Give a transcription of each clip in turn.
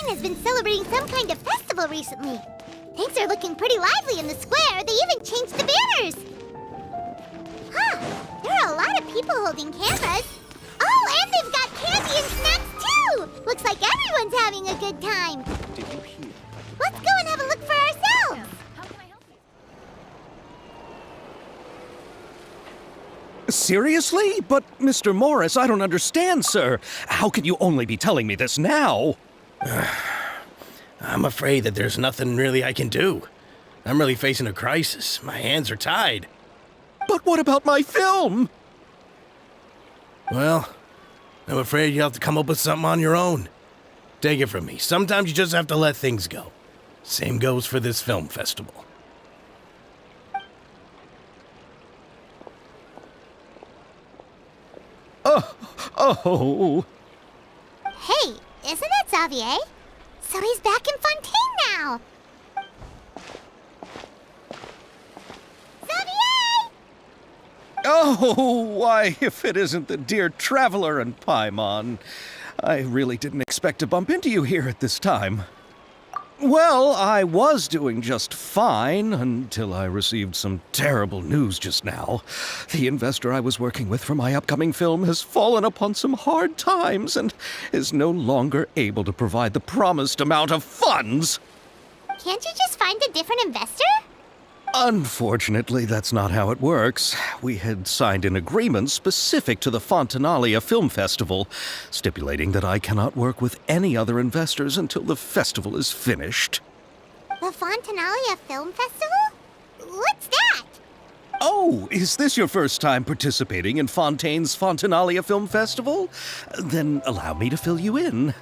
has been celebrating some kind of festival recently. Things are looking pretty lively in the square. They even changed the banners. Huh, there are a lot of people holding cameras. Oh, and they've got candy and snacks too! Looks like everyone's having a good time. Did you hear? Let's go and have a look for ourselves. How can I help you? Seriously? But, Mr. Morris, I don't understand, sir. How can you only be telling me this now? I'm afraid that there's nothing really I can do. I'm really facing a crisis. My hands are tied. But what about my film? Well, I'm afraid you'll have to come up with something on your own. Take it from me. Sometimes you just have to let things go. Same goes for this film festival. Oh. Hey, isn't that Xavier? So he's back in Fontaine now. Xavier! Oh, why, if it isn't the dear Traveler and Paimon. I really didn't expect to bump into you here at this time. Well, I was doing just fine until I received some terrible news just now. The investor I was working with for my upcoming film has fallen upon some hard times and is no longer able to provide the promised amount of funds. Can't you just find a different investor? Unfortunately, that's not how it works. We had signed an agreement specific to the Fontanalia Film Festival, stipulating that I cannot work with any other investors until the festival is finished. The Fontanalia Film Festival? What's that? Oh, is this your first time participating in Fontaine's Fontanalia Film Festival? Then allow me to fill you in.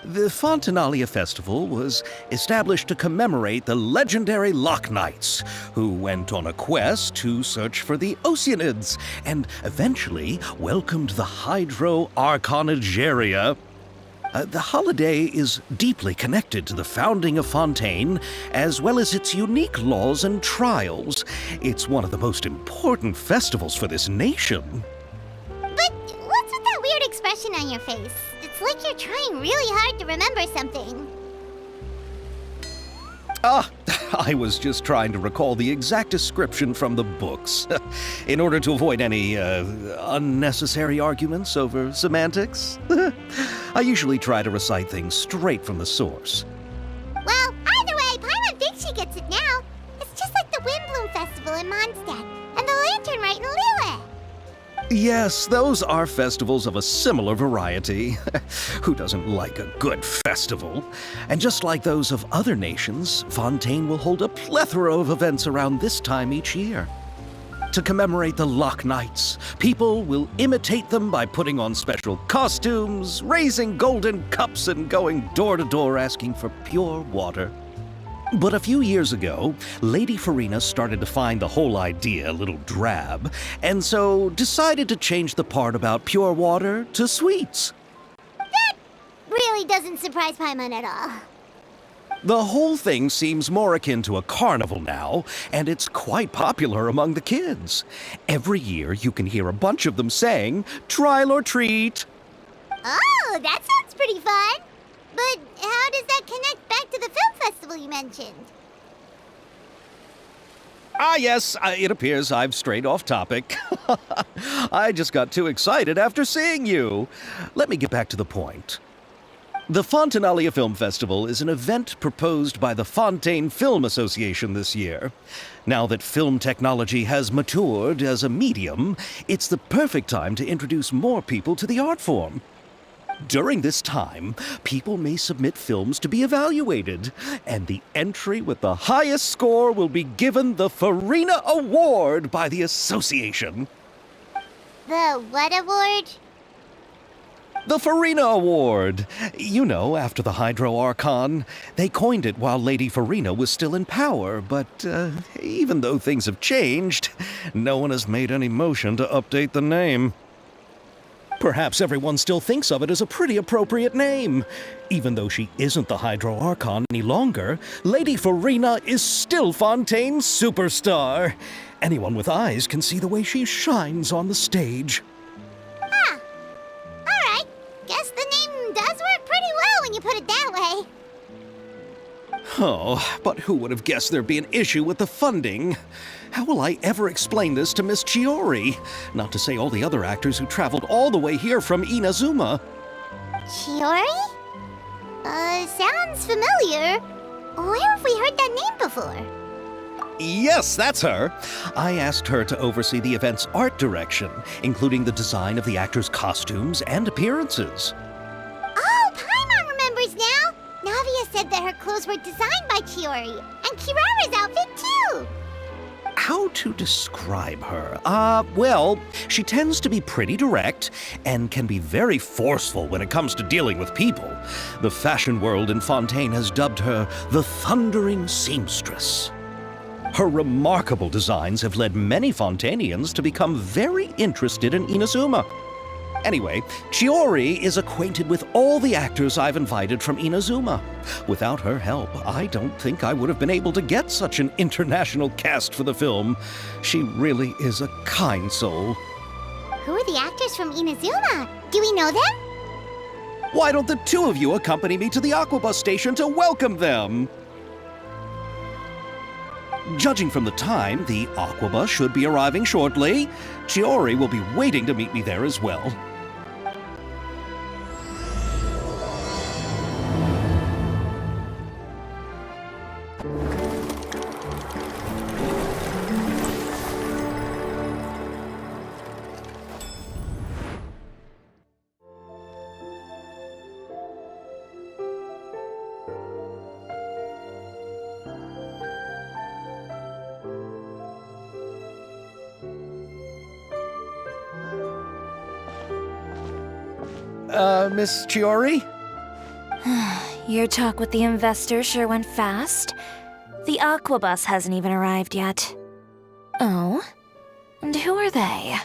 The Fontanalia Festival was established to commemorate the legendary Loch Knights, who went on a quest to search for the Oceanids and eventually welcomed the Hydro Arconageria. The holiday is deeply connected to the founding of Fontaine, as well as its unique laws and trials. It's one of the most important festivals for this nation. But what's with that weird expression on your face? It's like you're trying really hard to remember something. I was just trying to recall the exact description from the books, in order to avoid any unnecessary arguments over semantics. I usually try to recite things straight from the source. Well, either way, Paimon thinks she gets it now. It's just like the Windbloom Festival in Mondstadt and the Lantern Rite in Lille. Yes, those are festivals of a similar variety. Who doesn't like a good festival? And just like those of other nations, Fontaine will hold a plethora of events around this time each year. To commemorate the Loch Knights, people will imitate them by putting on special costumes, raising golden cups, and going door to door asking for pure water. But a few years ago, Lady Farina started to find the whole idea a little drab, and so decided to change the part about pure water to sweets. That really doesn't surprise Paimon at all. The whole thing seems more akin to a carnival now, and it's quite popular among the kids. Every year you can hear a bunch of them saying, "Trial or treat." Oh, that sounds pretty fun. But how does that connect back to the film festival you mentioned? Yes, it appears I've strayed off topic. I just got too excited after seeing you. Let me get back to the point. The Fontanalia Film Festival is an event proposed by the Fontaine Film Association this year. Now that film technology has matured as a medium, it's the perfect time to introduce more people to the art form. During this time, people may submit films to be evaluated, and the entry with the highest score will be given the Farina Award by the association. The what award? The Farina Award. You know, after the Hydro Archon. They coined it while Lady Farina was still in power, but even though things have changed, no one has made any motion to update the name. Perhaps everyone still thinks of it as a pretty appropriate name. Even though she isn't the Hydro Archon any longer, Lady Farina is still Fontaine's superstar. Anyone with eyes can see the way she shines on the stage. Huh. All right. Guess the name does work pretty well when you you put it that way. Oh, but who would have guessed there'd be an issue with the funding? How will I ever explain this to Miss Chiori? Not to say all the other actors who traveled all the way here from Inazuma. Chiori? Sounds familiar. Where have we heard that name before? Yes, that's her. I asked her to oversee the event's art direction, including the design of the actors' costumes and appearances. Oh, Paimon remembers now! Navia said that her clothes were designed by Chiori, and Kirara's outfit too! How to describe her? Well, she tends to be pretty direct and can be very forceful when it comes to dealing with people. The fashion world in Fontaine has dubbed her the Thundering Seamstress. Her remarkable designs have led many Fontainians to become very interested in Inazuma. Anyway, Chiori is acquainted with all the actors I've invited from Inazuma. Without her help, I don't think I would have been able to get such an international cast for the film. She really is a kind soul. Who are the actors from Inazuma? Do we know them? Why don't the two of you accompany me to the Aquabus station to welcome them? Judging from the time, the Aquabus should be arriving shortly. Chiori will be waiting to meet me there as well. Miss Chiori? Your talk with the investor sure went fast. The Aquabus hasn't even arrived yet. Oh? And who are they?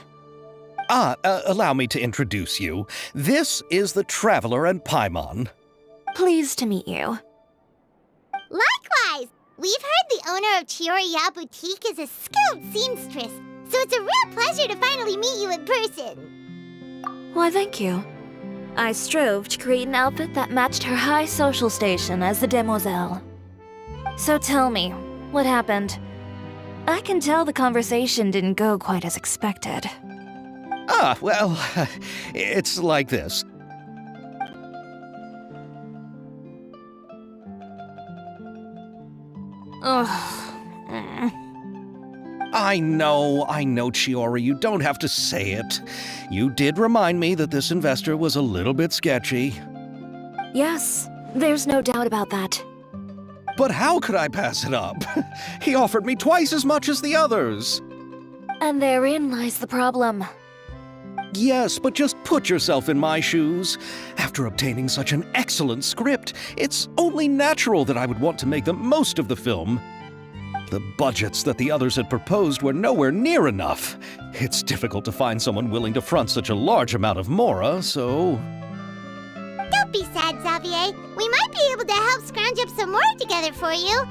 Allow me to introduce you. This is the Traveler and Paimon. Pleased to meet you. Likewise! We've heard the owner of Chioriya Boutique is a skilled seamstress, so it's a real pleasure to finally meet you in person. Why, thank you. I strove to create an outfit that matched her high social station as the demoiselle. So tell me, what happened? I can tell the conversation didn't go quite as expected. Well, it's like this. Ugh. I know, Chiori, you don't have to say it. You did remind me that this investor was a little bit sketchy. Yes, there's no doubt about that. But how could I pass it up? He offered me twice as much as the others. And therein lies the problem. Yes, but just put yourself in my shoes. After obtaining such an excellent script, it's only natural that I would want to make the most of the film. The budgets that the others had proposed were nowhere near enough. It's difficult to find someone willing to front such a large amount of mora, so... Don't be sad, Xavier. We might be able to help scrounge up some more together for you.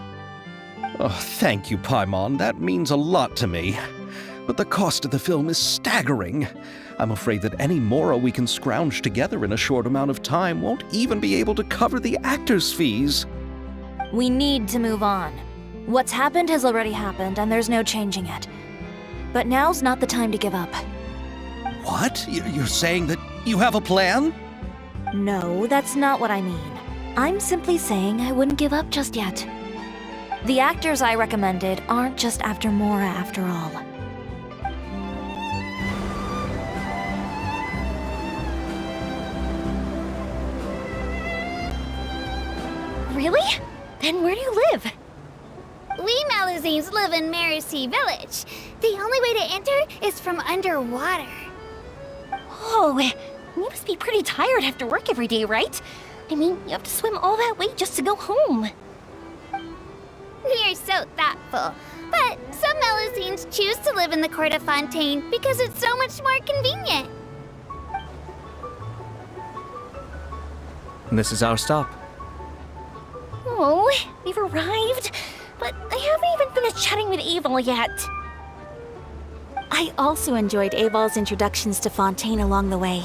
Oh, thank you, Paimon. That means a lot to me. But the cost of the film is staggering. I'm afraid that any mora we can scrounge together in a short amount of time won't even be able to cover the actors' fees. We need to move on. What's happened has already happened, and there's no changing it. But now's not the time to give up. What? You're saying that you have a plan? No, that's not what I mean. I'm simply saying I wouldn't give up just yet. The actors I recommended aren't just after Mora after all. Really? Then where do you live? We Malazines live in Mercy Village. The only way to enter is from underwater. Oh, you must be pretty tired after work every day, right? I mean, you have to swim all that way just to go home. You're so thoughtful. But some Malazines choose to live in the court of Fontaine because it's so much more convenient. This is our stop. Oh, we've arrived. But I haven't even finished chatting with Aval yet. I also enjoyed Aval's introductions to Fontaine along the way.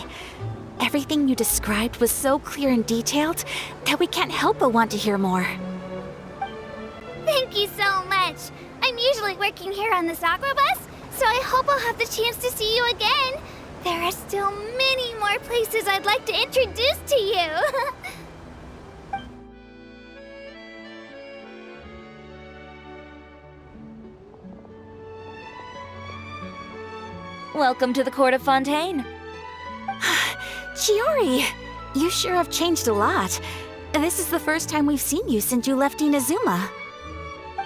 Everything you described was so clear and detailed that we can't help but want to hear more. Thank you so much. I'm usually working here on the Sakura bus, so I hope I'll have the chance to see you again. There are still many more places I'd like to introduce to you. Welcome to the court of Fontaine. Chiori, you sure have changed a lot. This is the first time we've seen you since you left Inazuma.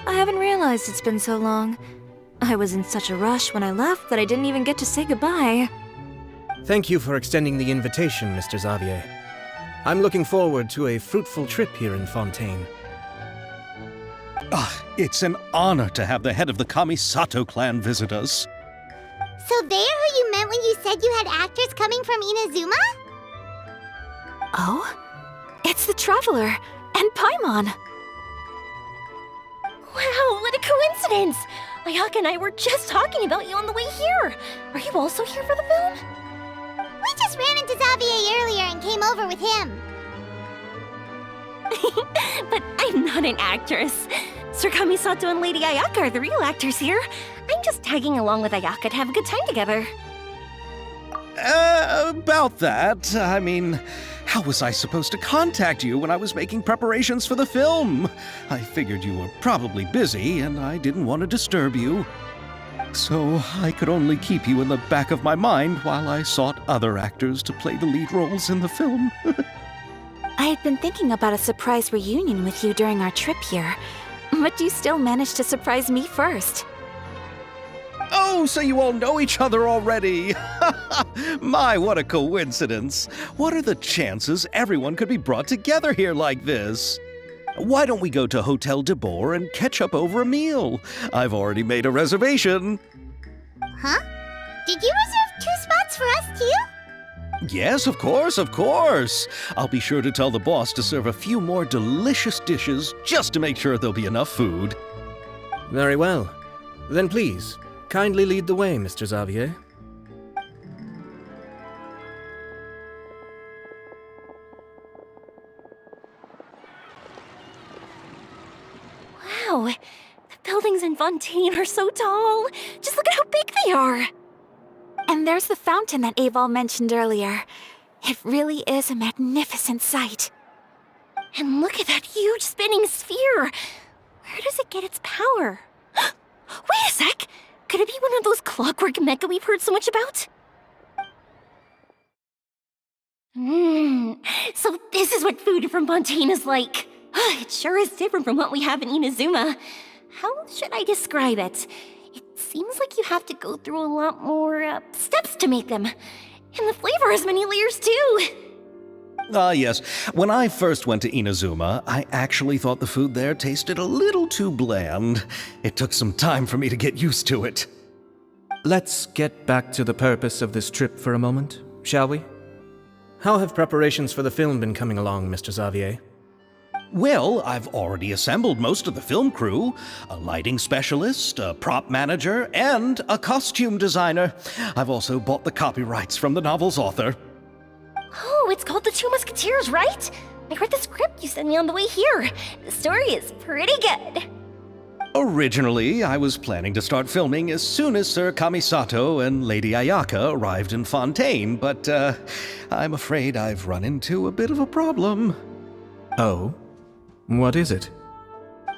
I haven't realized it's been so long. I was in such a rush when I left that I didn't even get to say goodbye. Thank you for extending the invitation, Mr. Xavier. I'm looking forward to a fruitful trip here in Fontaine. It's an honor to have the head of the Kamisato clan visit us. So they're who you meant when you said you had actors coming from Inazuma? Oh? It's the Traveler and Paimon. Wow, what a coincidence! Ayaka and I were just talking about you on the way here. Are you also here for the film? We just ran into Xavier earlier and came over with him. But I'm not an actress. Sir Kamisato and Lady Ayaka are the real actors here. I'm just tagging along with Ayaka to have a good time together. About that, I mean, how was I supposed to contact you when I was making preparations for the film? I figured you were probably busy, and I didn't want to disturb you. So I could only keep you in the back of my mind while I sought other actors to play the lead roles in the film. I had been thinking about a surprise reunion with you during our trip here, but you still managed to surprise me first. Oh, so you all know each other already! My, what a coincidence! What are the chances everyone could be brought together here like this? Why don't we go to Hotel de Boer and catch up over a meal? I've already made a reservation. Huh? Did you reserve 2 spots for us too? Yes, of course, of course. I'll be sure to tell the boss to serve a few more delicious dishes just to make sure there'll be enough food. Very well. Then please, kindly lead the way, Mr. Xavier. Wow, the buildings in Fontaine are so tall. Just look at how big they are. And there's the fountain that Aval mentioned earlier. It really is a magnificent sight. And look at that huge spinning sphere. Where does it get its power? Wait a sec! Could it be one of those clockwork mecha we've heard so much about? So this is what food from Fontaine is like. It sure is different from what we have in Inazuma. How should I describe it? It seems like you have to go through a lot more steps to make them. And the flavor has many layers too. Yes. When I first went to Inazuma, I actually thought the food there tasted a little too bland. It took some time for me to get used to it. Let's get back to the purpose of this trip for a moment, shall we? How have preparations for the film been coming along, Mr. Xavier? Well, I've already assembled most of the film crew, a lighting specialist, a prop manager, and a costume designer. I've also bought the copyrights from the novel's author. Oh, it's called The Two Musketeers, right? I read the script you sent me on the way here. The story is pretty good. Originally, I was planning to start filming as soon as Sir Kamisato and Lady Ayaka arrived in Fontaine, but I'm afraid I've run into a bit of a problem. Oh? What is it?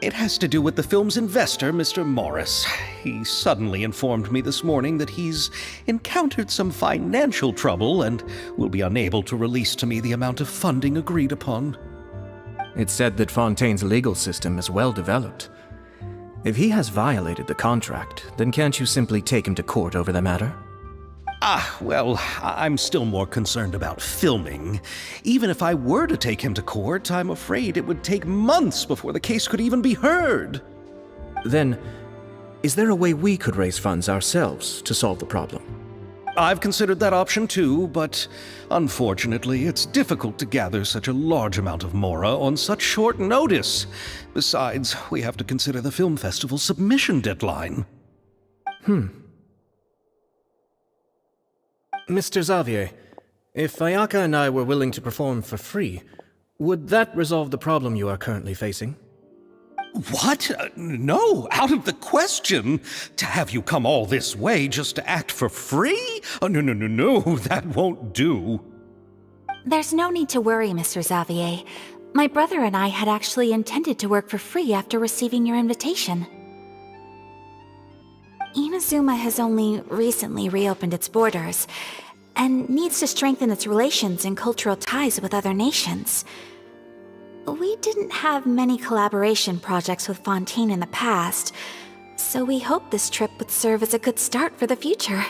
It has to do with the film's investor, Mr. Morris. He suddenly informed me this morning that he's encountered some financial trouble and will be unable to release to me the amount of funding agreed upon. It's said that Fontaine's legal system is well developed. If he has violated the contract, then can't you simply take him to court over the matter? Well, I'm still more concerned about filming. Even if I were to take him to court, I'm afraid it would take months before the case could even be heard. Then, is there a way we could raise funds ourselves to solve the problem? I've considered that option too, but unfortunately, it's difficult to gather such a large amount of mora on such short notice. Besides, we have to consider the film festival's submission deadline. Mr. Xavier, If Ayaka and I were willing to perform for free, would that resolve the problem you are currently facing? What? No, out of the question. To have you come all this way just to act for free? Oh, no, that won't do. There's no need to worry, Mr. Xavier. My brother and I had actually intended to work for free after receiving your invitation. Inazuma has only recently reopened its borders, and needs to strengthen its relations and cultural ties with other nations. We didn't have many collaboration projects with Fontaine in the past, so we hoped this trip would serve as a good start for the future.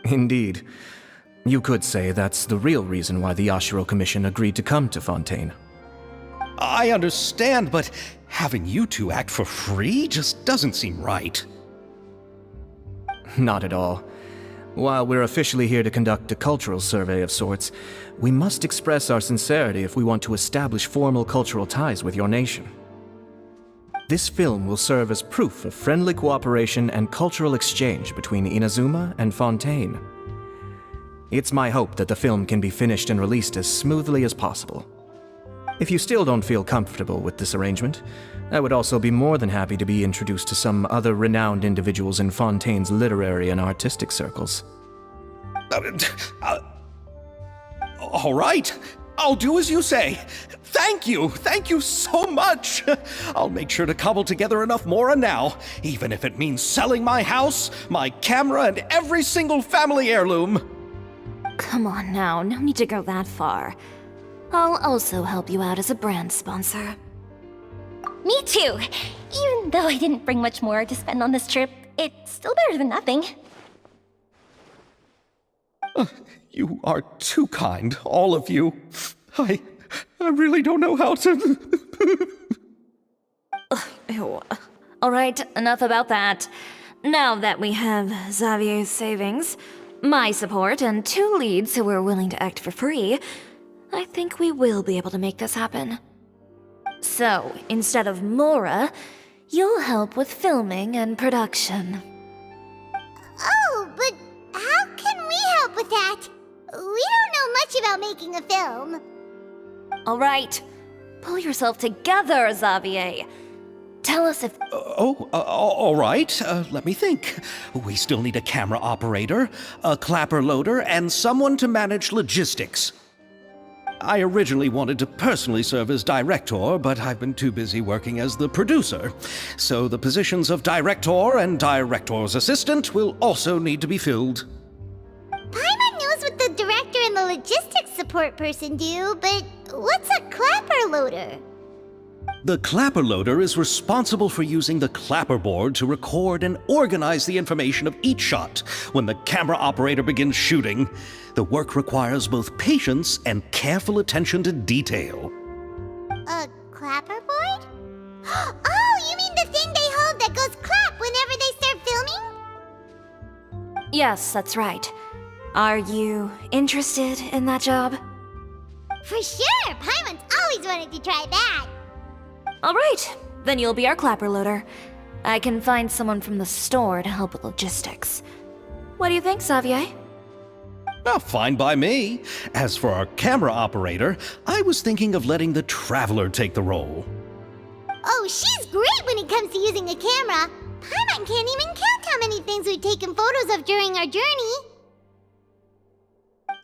Indeed. You could say that's the real reason why the Yashiro Commission agreed to come to Fontaine. I understand, but having you two act for free just doesn't seem right. Not at all. While we're officially here to conduct a cultural survey of sorts, we must express our sincerity if we want to establish formal cultural ties with your nation. This film will serve as proof of friendly cooperation and cultural exchange between Inazuma and Fontaine. It's my hope that the film can be finished and released as smoothly as possible. If you still don't feel comfortable with this arrangement, I would also be more than happy to be introduced to some other renowned individuals in Fontaine's literary and artistic circles. All right, I'll do as you say. Thank you so much. I'll make sure to cobble together enough mora now, even if it means selling my house, my camera, and every single family heirloom. Come on now, no need to go that far. I'll also help you out as a brand sponsor. Me too! Even though I didn't bring much more to spend on this trip, it's still better than nothing. You are too kind, all of you. I really don't know how to... Ew. Alright, enough about that. Now that we have Xavier's savings, my support, and 2 leads who are willing to act for free, I think we will be able to make this happen. So, instead of Mora, you'll help with filming and production. Oh, but how can we help with that? We don't know much about making a film. Alright, pull yourself together, Xavier. Tell us if... all right. Let me think. We still need a camera operator, a clapper loader, and someone to manage logistics. I originally wanted to personally serve as director, but I've been too busy working as the producer. So the positions of director and director's assistant will also need to be filled. Paimon knows what the director and the logistics support person do, but what's a clapper loader? The clapper loader is responsible for using the clapper board to record and organize the information of each shot when the camera operator begins shooting. The work requires both patience and careful attention to detail. A clapper board? Oh, you mean the thing they hold that goes clap whenever they start filming? Yes, that's right. Are you interested in that job? For sure! Paimon's always wanted to try that. Alright, then you'll be our clapper loader. I can find someone from the store to help with logistics. What do you think, Xavier? Oh, fine by me. As for our camera operator, I was thinking of letting the Traveler take the role. Oh, she's great when it comes to using a camera. Paimon can't even count how many things we've taken photos of during our journey.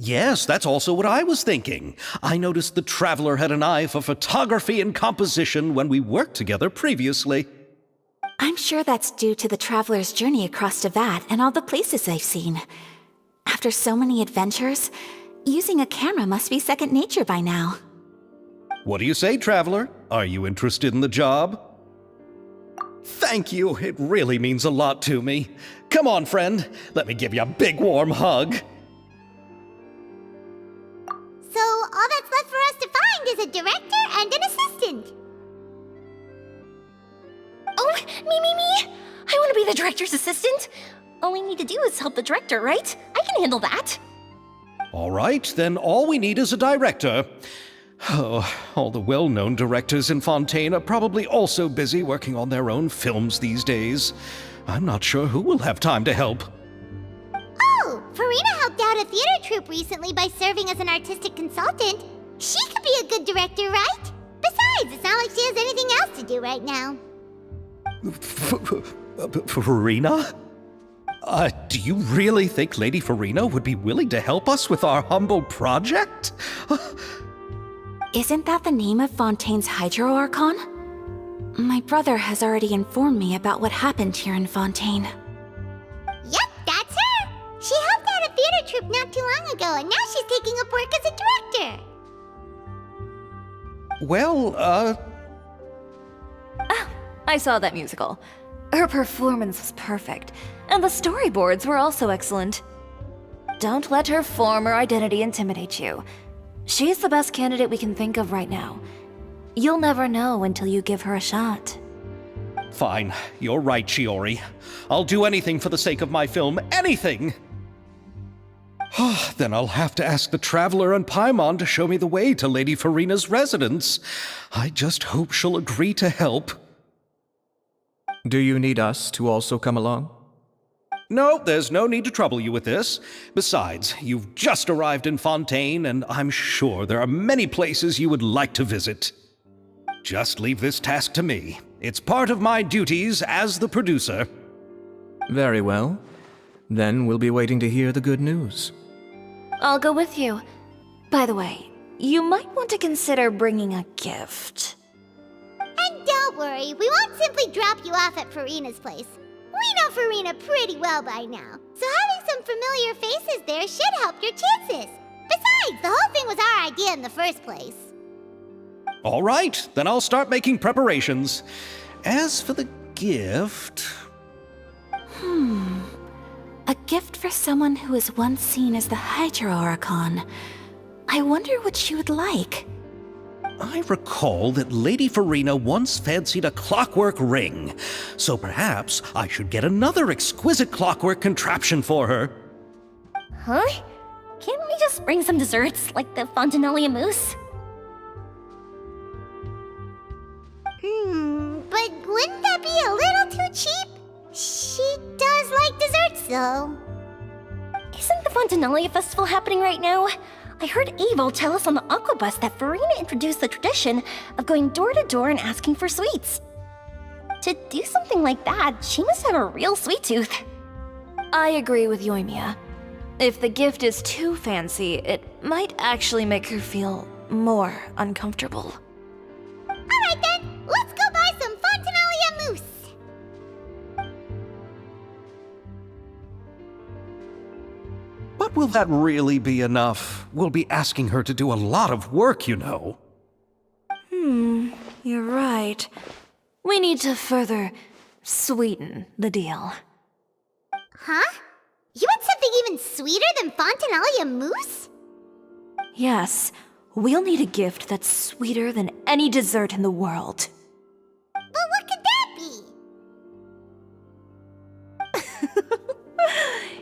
Yes, that's also what I was thinking. I noticed the Traveler had an eye for photography and composition when we worked together previously. I'm sure that's due to the Traveler's journey across Devat and all the places they've seen. After so many adventures, using a camera must be second nature by now. What do you say, Traveler? Are you interested in the job? Thank you. It really means a lot to me. Come on, friend. Let me give you a big warm hug. So all that's left for us to find is a director and an assistant. Oh, me! I want to be the director's assistant! All we need to do is help the director, right? I can handle that! All right, then all we need is a director. Oh, all the well-known directors in Fontaine are probably also busy working on their own films these days. I'm not sure who will have time to help. Oh, Farina helped out a theater troupe recently by serving as an artistic consultant. She could be a good director, right? Besides, it's not like she has anything else to do right now. Farina? Do you really think Lady Farina would be willing to help us with our humble project? Isn't that the name of Fontaine's Hydro Archon? My brother has already informed me about what happened here in Fontaine. Yep, that's her! She helped out a theater troupe not too long ago, and now she's taking up work as a director. Well, I saw that musical. Her performance was perfect, and the storyboards were also excellent. Don't let her former identity intimidate you. She's the best candidate we can think of right now. You'll never know until you give her a shot. fine. You're right, Shiori. I'll do anything for the sake of my film. Anything! Then I'll have to ask the Traveler and Paimon to show me the way to Lady Farina's residence. I just hope she'll agree to help. Do you need us to also come along? No, there's no need to trouble you with this. Besides, you've just arrived in Fontaine, and I'm sure there are many places you would like to visit. Just leave this task to me. It's part of my duties as the producer. Very well. Then we'll be waiting to hear the good news. I'll go with you. By the way, you might want to consider bringing a gift. And don't worry, we won't simply drop you off at Farina's place. We know Farina pretty well by now, so having some familiar faces there should help your chances. Besides, the whole thing was our idea in the first place. All right, then I'll start making preparations. As for the gift... A gift for someone who was once seen as the Hydro Archon. I wonder what she would like. I recall that Lady Farina once fancied a clockwork ring, so perhaps I should get another exquisite clockwork contraption for her. Huh? Can't we just bring some desserts, like the Fontinalia mousse? But wouldn't that be a little too cheap? She does like desserts, though. Isn't the Fontinalia festival happening right now? I heard Abel tell us on the Aquabus that Farina introduced the tradition of going door to door and asking for sweets. To do something like that, she must have a real sweet tooth. I agree with Yoimiya. If the gift is too fancy, it might actually make her feel more uncomfortable. Alright then, let's go buy some Fontinalia mousse. But will that really be enough? We'll be asking her to do a lot of work, you know. You're right. We need to further sweeten the deal. Huh? You want something even sweeter than Fontinalia mousse? Yes, we'll need a gift that's sweeter than any dessert in the world. But what could that be?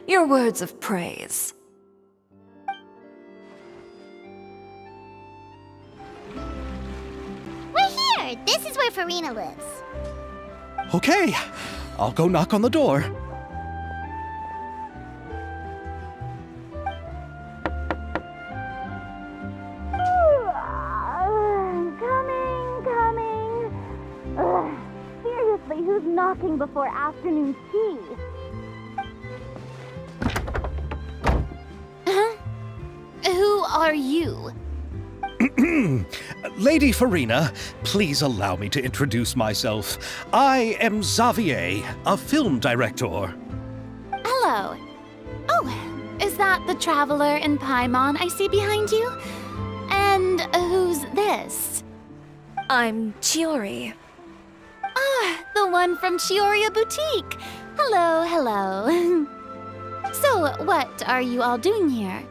Your words of praise. We're here! This is where Farina lives. Okay, I'll go knock on the door. Coming. Seriously, who's knocking before afternoon tea? Who are you? Lady Farina, please allow me to introduce myself. I am Xavier, a film director. Hello. Oh, is that the Traveler and Paimon I see behind you? And who's this? I'm Chiori. Ah, the one from Chioria Boutique. Hello, hello. So, what are you all doing here?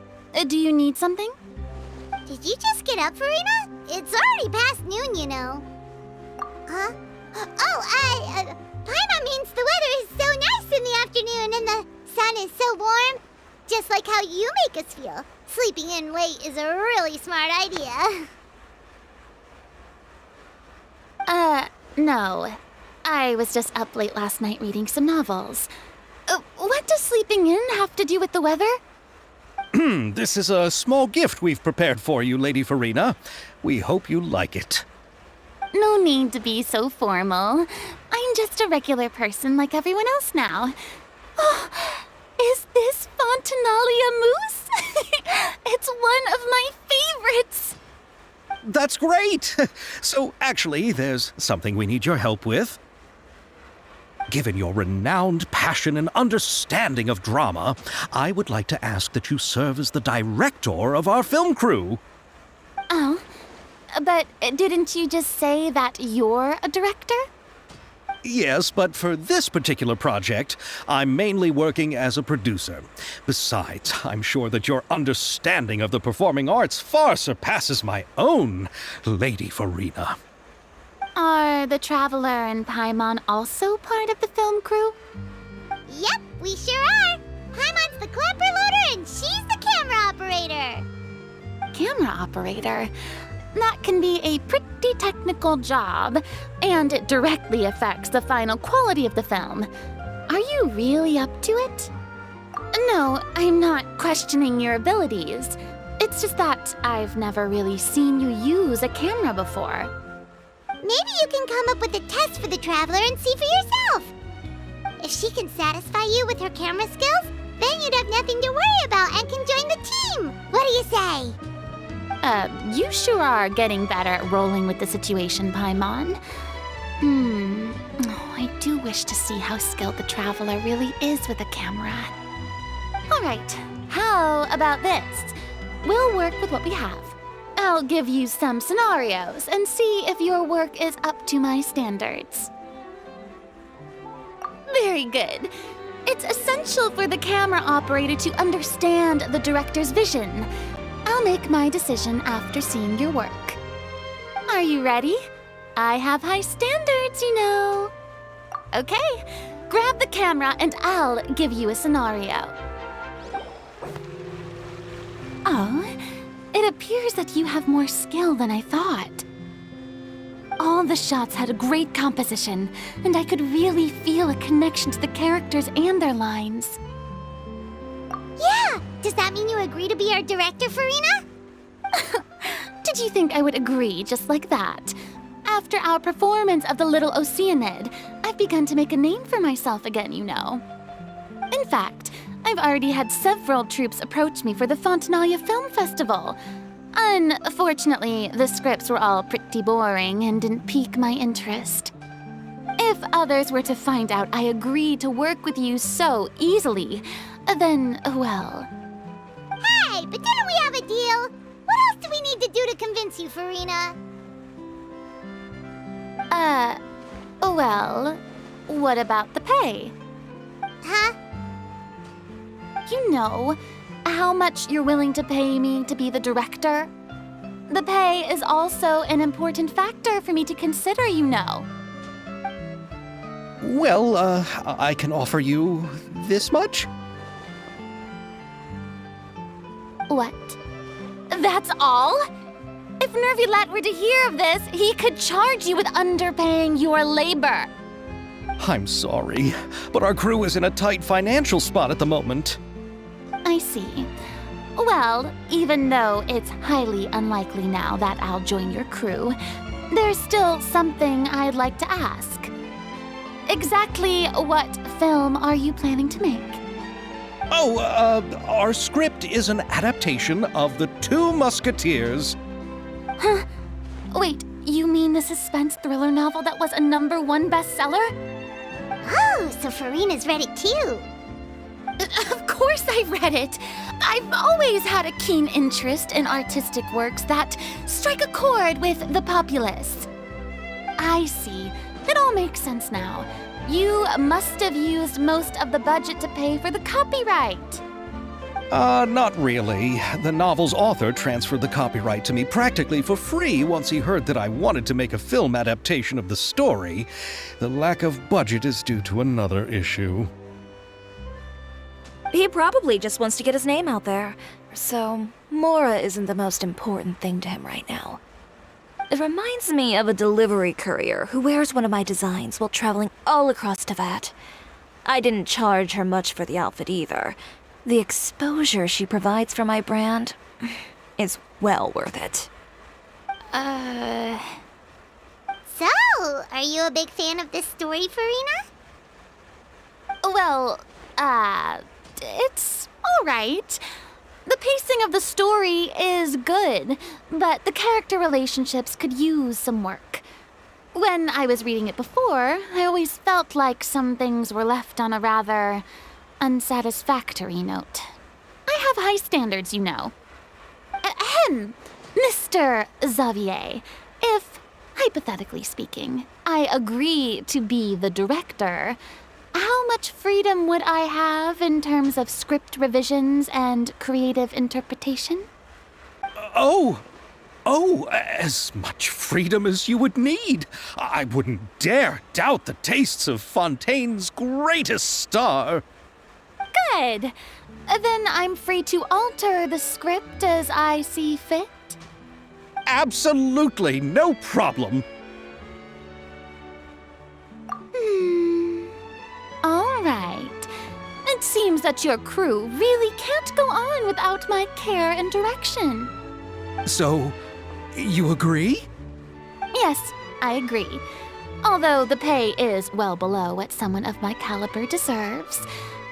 Do you need something? Did you just get up, Farina? It's already past noon, you know. Huh? Oh, Paimon means the weather is so nice in the afternoon and the sun is so warm. Just like how you make us feel. Sleeping in late is a really smart idea. No. I was just up late last night reading some novels. What does sleeping in have to do with the weather? This is a small gift we've prepared for you, Lady Farina. We hope you like it. No need to be so formal. I'm just a regular person like everyone else now. Oh, is this Fontinalia mousse? It's one of my favorites. That's great! So, actually, there's something we need your help with. Given your renowned passion and understanding of drama, I would like to ask that you serve as the director of our film crew. Oh, but didn't you just say that you're a director? Yes, but for this particular project, I'm mainly working as a producer. Besides, I'm sure that your understanding of the performing arts far surpasses my own, Lady Farina. Are the Traveler and Paimon also part of the film crew? Yep, we sure are. Paimon's the clapper loader and she's the camera operator. Camera operator? That can be a pretty technical job, and it directly affects the final quality of the film. Are you really up to it? No, I'm not questioning your abilities. It's just that I've never really seen you use a camera before. Maybe you can come up with a test for the Traveler and see for yourself. If she can satisfy you with her camera skills, then you'd have nothing to worry about and can join the team. What do you say? You sure are getting better at rolling with the situation, Paimon. Oh, I do wish to see how skilled the Traveler really is with a camera. All right, how about this? We'll work with what we have. I'll give you some scenarios and see if your work is up to my standards. Very good. It's essential for the camera operator to understand the director's vision. I'll make my decision after seeing your work. Are you ready? I have high standards, you know. Okay, grab the camera and I'll give you a scenario. Oh, it appears that you have more skill than I thought. All the shots had a great composition, and I could really feel a connection to the characters and their lines. Yeah! Does that mean you agree to be our director, Farina? Did you think I would agree just like that? After our performance of The Little Oceanid, I've begun to make a name for myself again, you know. In fact, I've already had several troops approach me for the Fontinalia Film Festival. Unfortunately, the scripts were all pretty boring and didn't pique my interest. If others were to find out I agreed to work with you so easily, then, well... Hey, but didn't we have a deal? What else do we need to do to convince you, Farina? Well, what about the pay? Huh? You know, how much you're willing to pay me to be the director? The pay is also an important factor for me to consider, you know. Well, I can offer you this much? What? That's all? If Nervilat were to hear of this, he could charge you with underpaying your labor. I'm sorry, but our crew is in a tight financial spot at the moment. I see. Well, even though it's highly unlikely now that I'll join your crew, there's still something I'd like to ask. Exactly what film are you planning to make? Oh, our script is an adaptation of The Two Musketeers. Huh? Wait, you mean the suspense thriller novel that was a #1 bestseller? Oh, so Farina's read it too. Of course I read it. I've always had a keen interest in artistic works that strike a chord with the populace. I see. It all makes sense now. You must have used most of the budget to pay for the copyright. Not really. The novel's author transferred the copyright to me practically for free once he heard that I wanted to make a film adaptation of the story. The lack of budget is due to another issue. He probably just wants to get his name out there. So, Mora isn't the most important thing to him right now. It reminds me of a delivery courier who wears one of my designs while traveling all across Teyvat. I didn't charge her much for the outfit either. The exposure she provides for my brand is well worth it. So, are you a big fan of this story, Farina? Well, it's alright. The pacing of the story is good, but the character relationships could use some work. When I was reading it before, I always felt like some things were left on a rather unsatisfactory note. I have high standards, you know. Ahem, Mr. Xavier, if, hypothetically speaking, I agree to be the director, how much freedom would I have in terms of script revisions and creative interpretation? As much freedom as you would need. I wouldn't dare doubt the tastes of Fontaine's greatest star. Good. Then I'm free to alter the script as I see fit. Absolutely, no problem. All right. It seems that your crew really can't go on without my care and direction. So, you agree? Yes, I agree. Although the pay is well below what someone of my caliber deserves,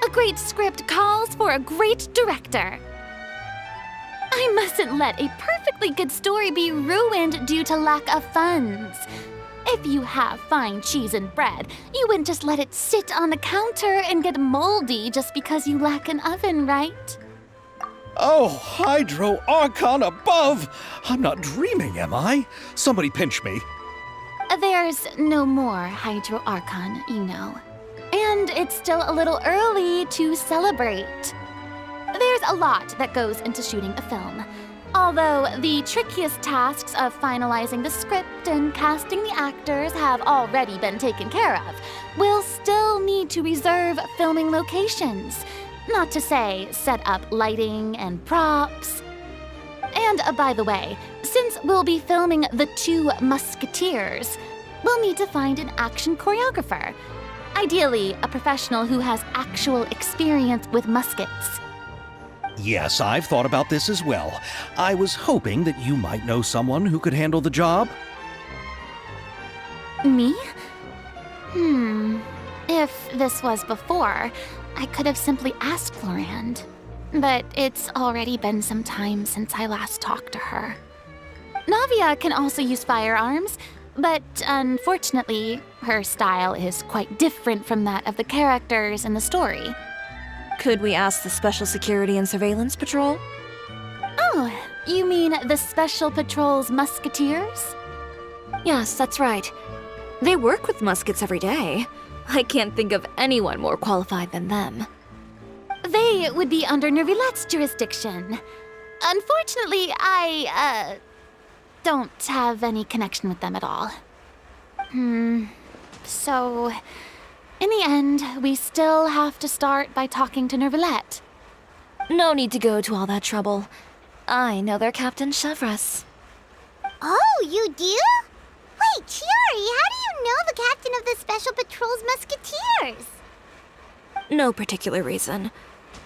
a great script calls for a great director. I mustn't let a perfectly good story be ruined due to lack of funds. If you have fine cheese and bread, you wouldn't just let it sit on the counter and get moldy just because you lack an oven, right? Oh, Hydro Archon above! I'm not dreaming, am I? Somebody pinch me. There's no more Hydro Archon, you know. And it's still a little early to celebrate. There's a lot that goes into shooting a film. Although the trickiest tasks of finalizing the script and casting the actors have already been taken care of, we'll still need to reserve filming locations. Not to say set up lighting and props. And by the way, since we'll be filming The Two Musketeers, we'll need to find an action choreographer. Ideally, a professional who has actual experience with muskets. Yes, I've thought about this as well. I was hoping that you might know someone who could handle the job. Me? If this was before, I could have simply asked Florand. But it's already been some time since I last talked to her. Navia can also use firearms, but unfortunately, her style is quite different from that of the characters in the story. Could we ask the Special Security and Surveillance Patrol? Oh, you mean the Special Patrol's Musketeers? Yes, that's right. They work with muskets every day. I can't think of anyone more qualified than them. They would be under Nervilette's jurisdiction. Unfortunately, I don't have any connection with them at all. So, in the end, we still have to start by talking to Nervilette. No need to go to all that trouble. I know their Captain Chevres. Oh, you do? Wait, Chiori, how do you know the captain of the Special Patrol's Musketeers? No particular reason.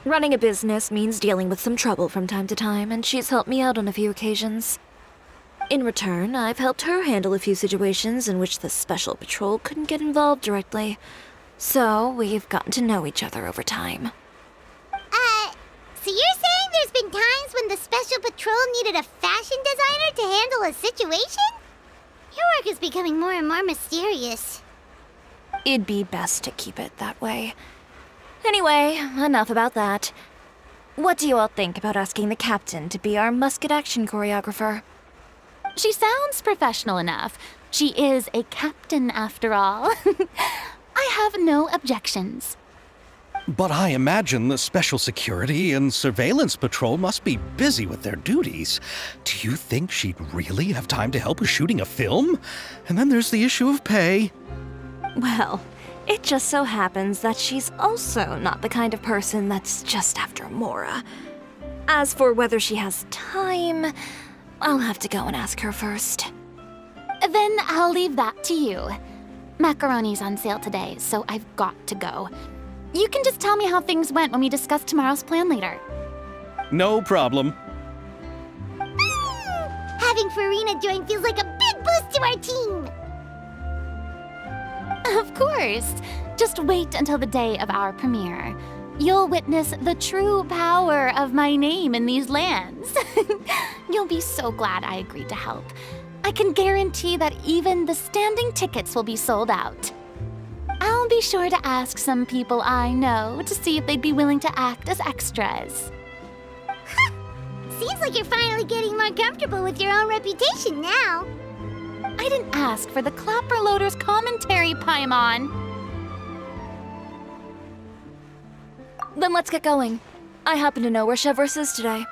Running a business means dealing with some trouble from time to time, and she's helped me out on a few occasions. In return, I've helped her handle a few situations in which the Special Patrol couldn't get involved directly. So, we've gotten to know each other over time. So you're saying there's been times when the Special Patrol needed a fashion designer to handle a situation? Your work is becoming more and more mysterious. It'd be best to keep it that way. Anyway, enough about that. What do you all think about asking the captain to be our musket action choreographer? She sounds professional enough. She is a captain, after all. I have no objections. But I imagine the Special Security and Surveillance Patrol must be busy with their duties. Do you think she'd really have time to help with shooting a film? And then there's the issue of pay. Well, it just so happens that she's also not the kind of person that's just after Mora. As for whether she has time, I'll have to go and ask her first. Then I'll leave that to you. Macaroni's on sale today, so I've got to go. You can just tell me how things went when we discuss tomorrow's plan later. No problem. Having Farina join feels like a big boost to our team. Of course. Just wait until the day of our premiere. You'll witness the true power of my name in these lands. You'll be so glad I agreed to help. I can guarantee that even the standing tickets will be sold out. I'll be sure to ask some people I know to see if they'd be willing to act as extras. Seems like you're finally getting more comfortable with your own reputation now. I didn't ask for the Clapper Loader's commentary, Paimon. Then let's get going. I happen to know where Chevreuse is today.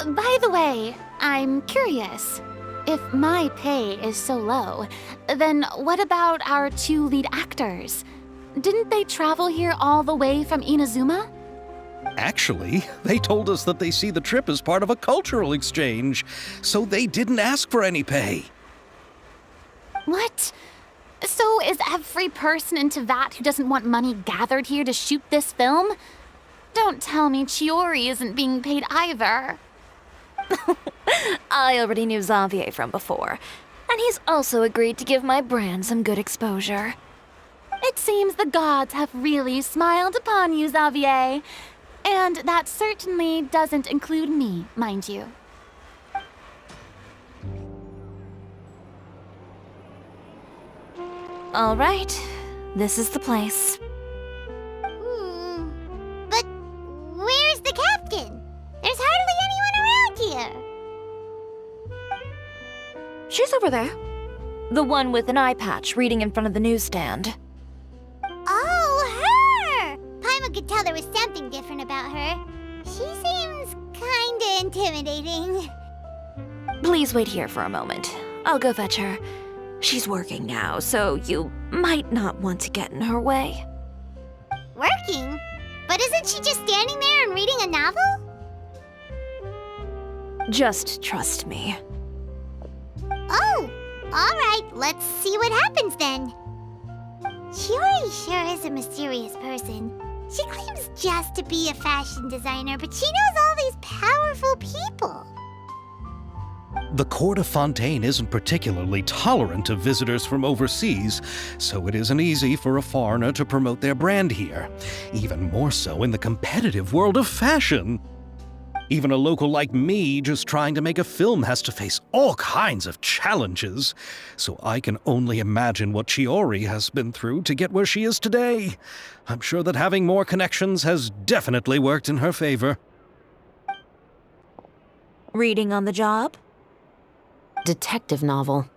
By the way, I'm curious. If my pay is so low, then what about our 2 lead actors? Didn't they travel here all the way from Inazuma? Actually, they told us that they see the trip as part of a cultural exchange, so they didn't ask for any pay. What? So is every person in Tevat who doesn't want money gathered here to shoot this film? Don't tell me Chiori isn't being paid either. I already knew Xavier from before, and he's also agreed to give my brand some good exposure. It seems the gods have really smiled upon you, Xavier. And that certainly doesn't include me, mind you. All right, this is the place. But where's the captain? There's hardly anyone around here. She's over there. The one with an eye patch reading in front of the newsstand. Oh, her! Paimon could tell there was something different about her. She seems kinda intimidating. Please wait here for a moment. I'll go fetch her. She's working now, so you might not want to get in her way. Working? But isn't she just standing there and reading a novel? Just trust me. Oh, alright, let's see what happens then. Chiori sure is a mysterious person. She claims just to be a fashion designer, but she knows all these powerful people. The court of Fontaine isn't particularly tolerant of visitors from overseas, so it isn't easy for a foreigner to promote their brand here, even more so in the competitive world of fashion. Even a local like me just trying to make a film has to face all kinds of challenges, so I can only imagine what Chiori has been through to get where she is today. I'm sure that having more connections has definitely worked in her favor. Reading on the job? Detective novel.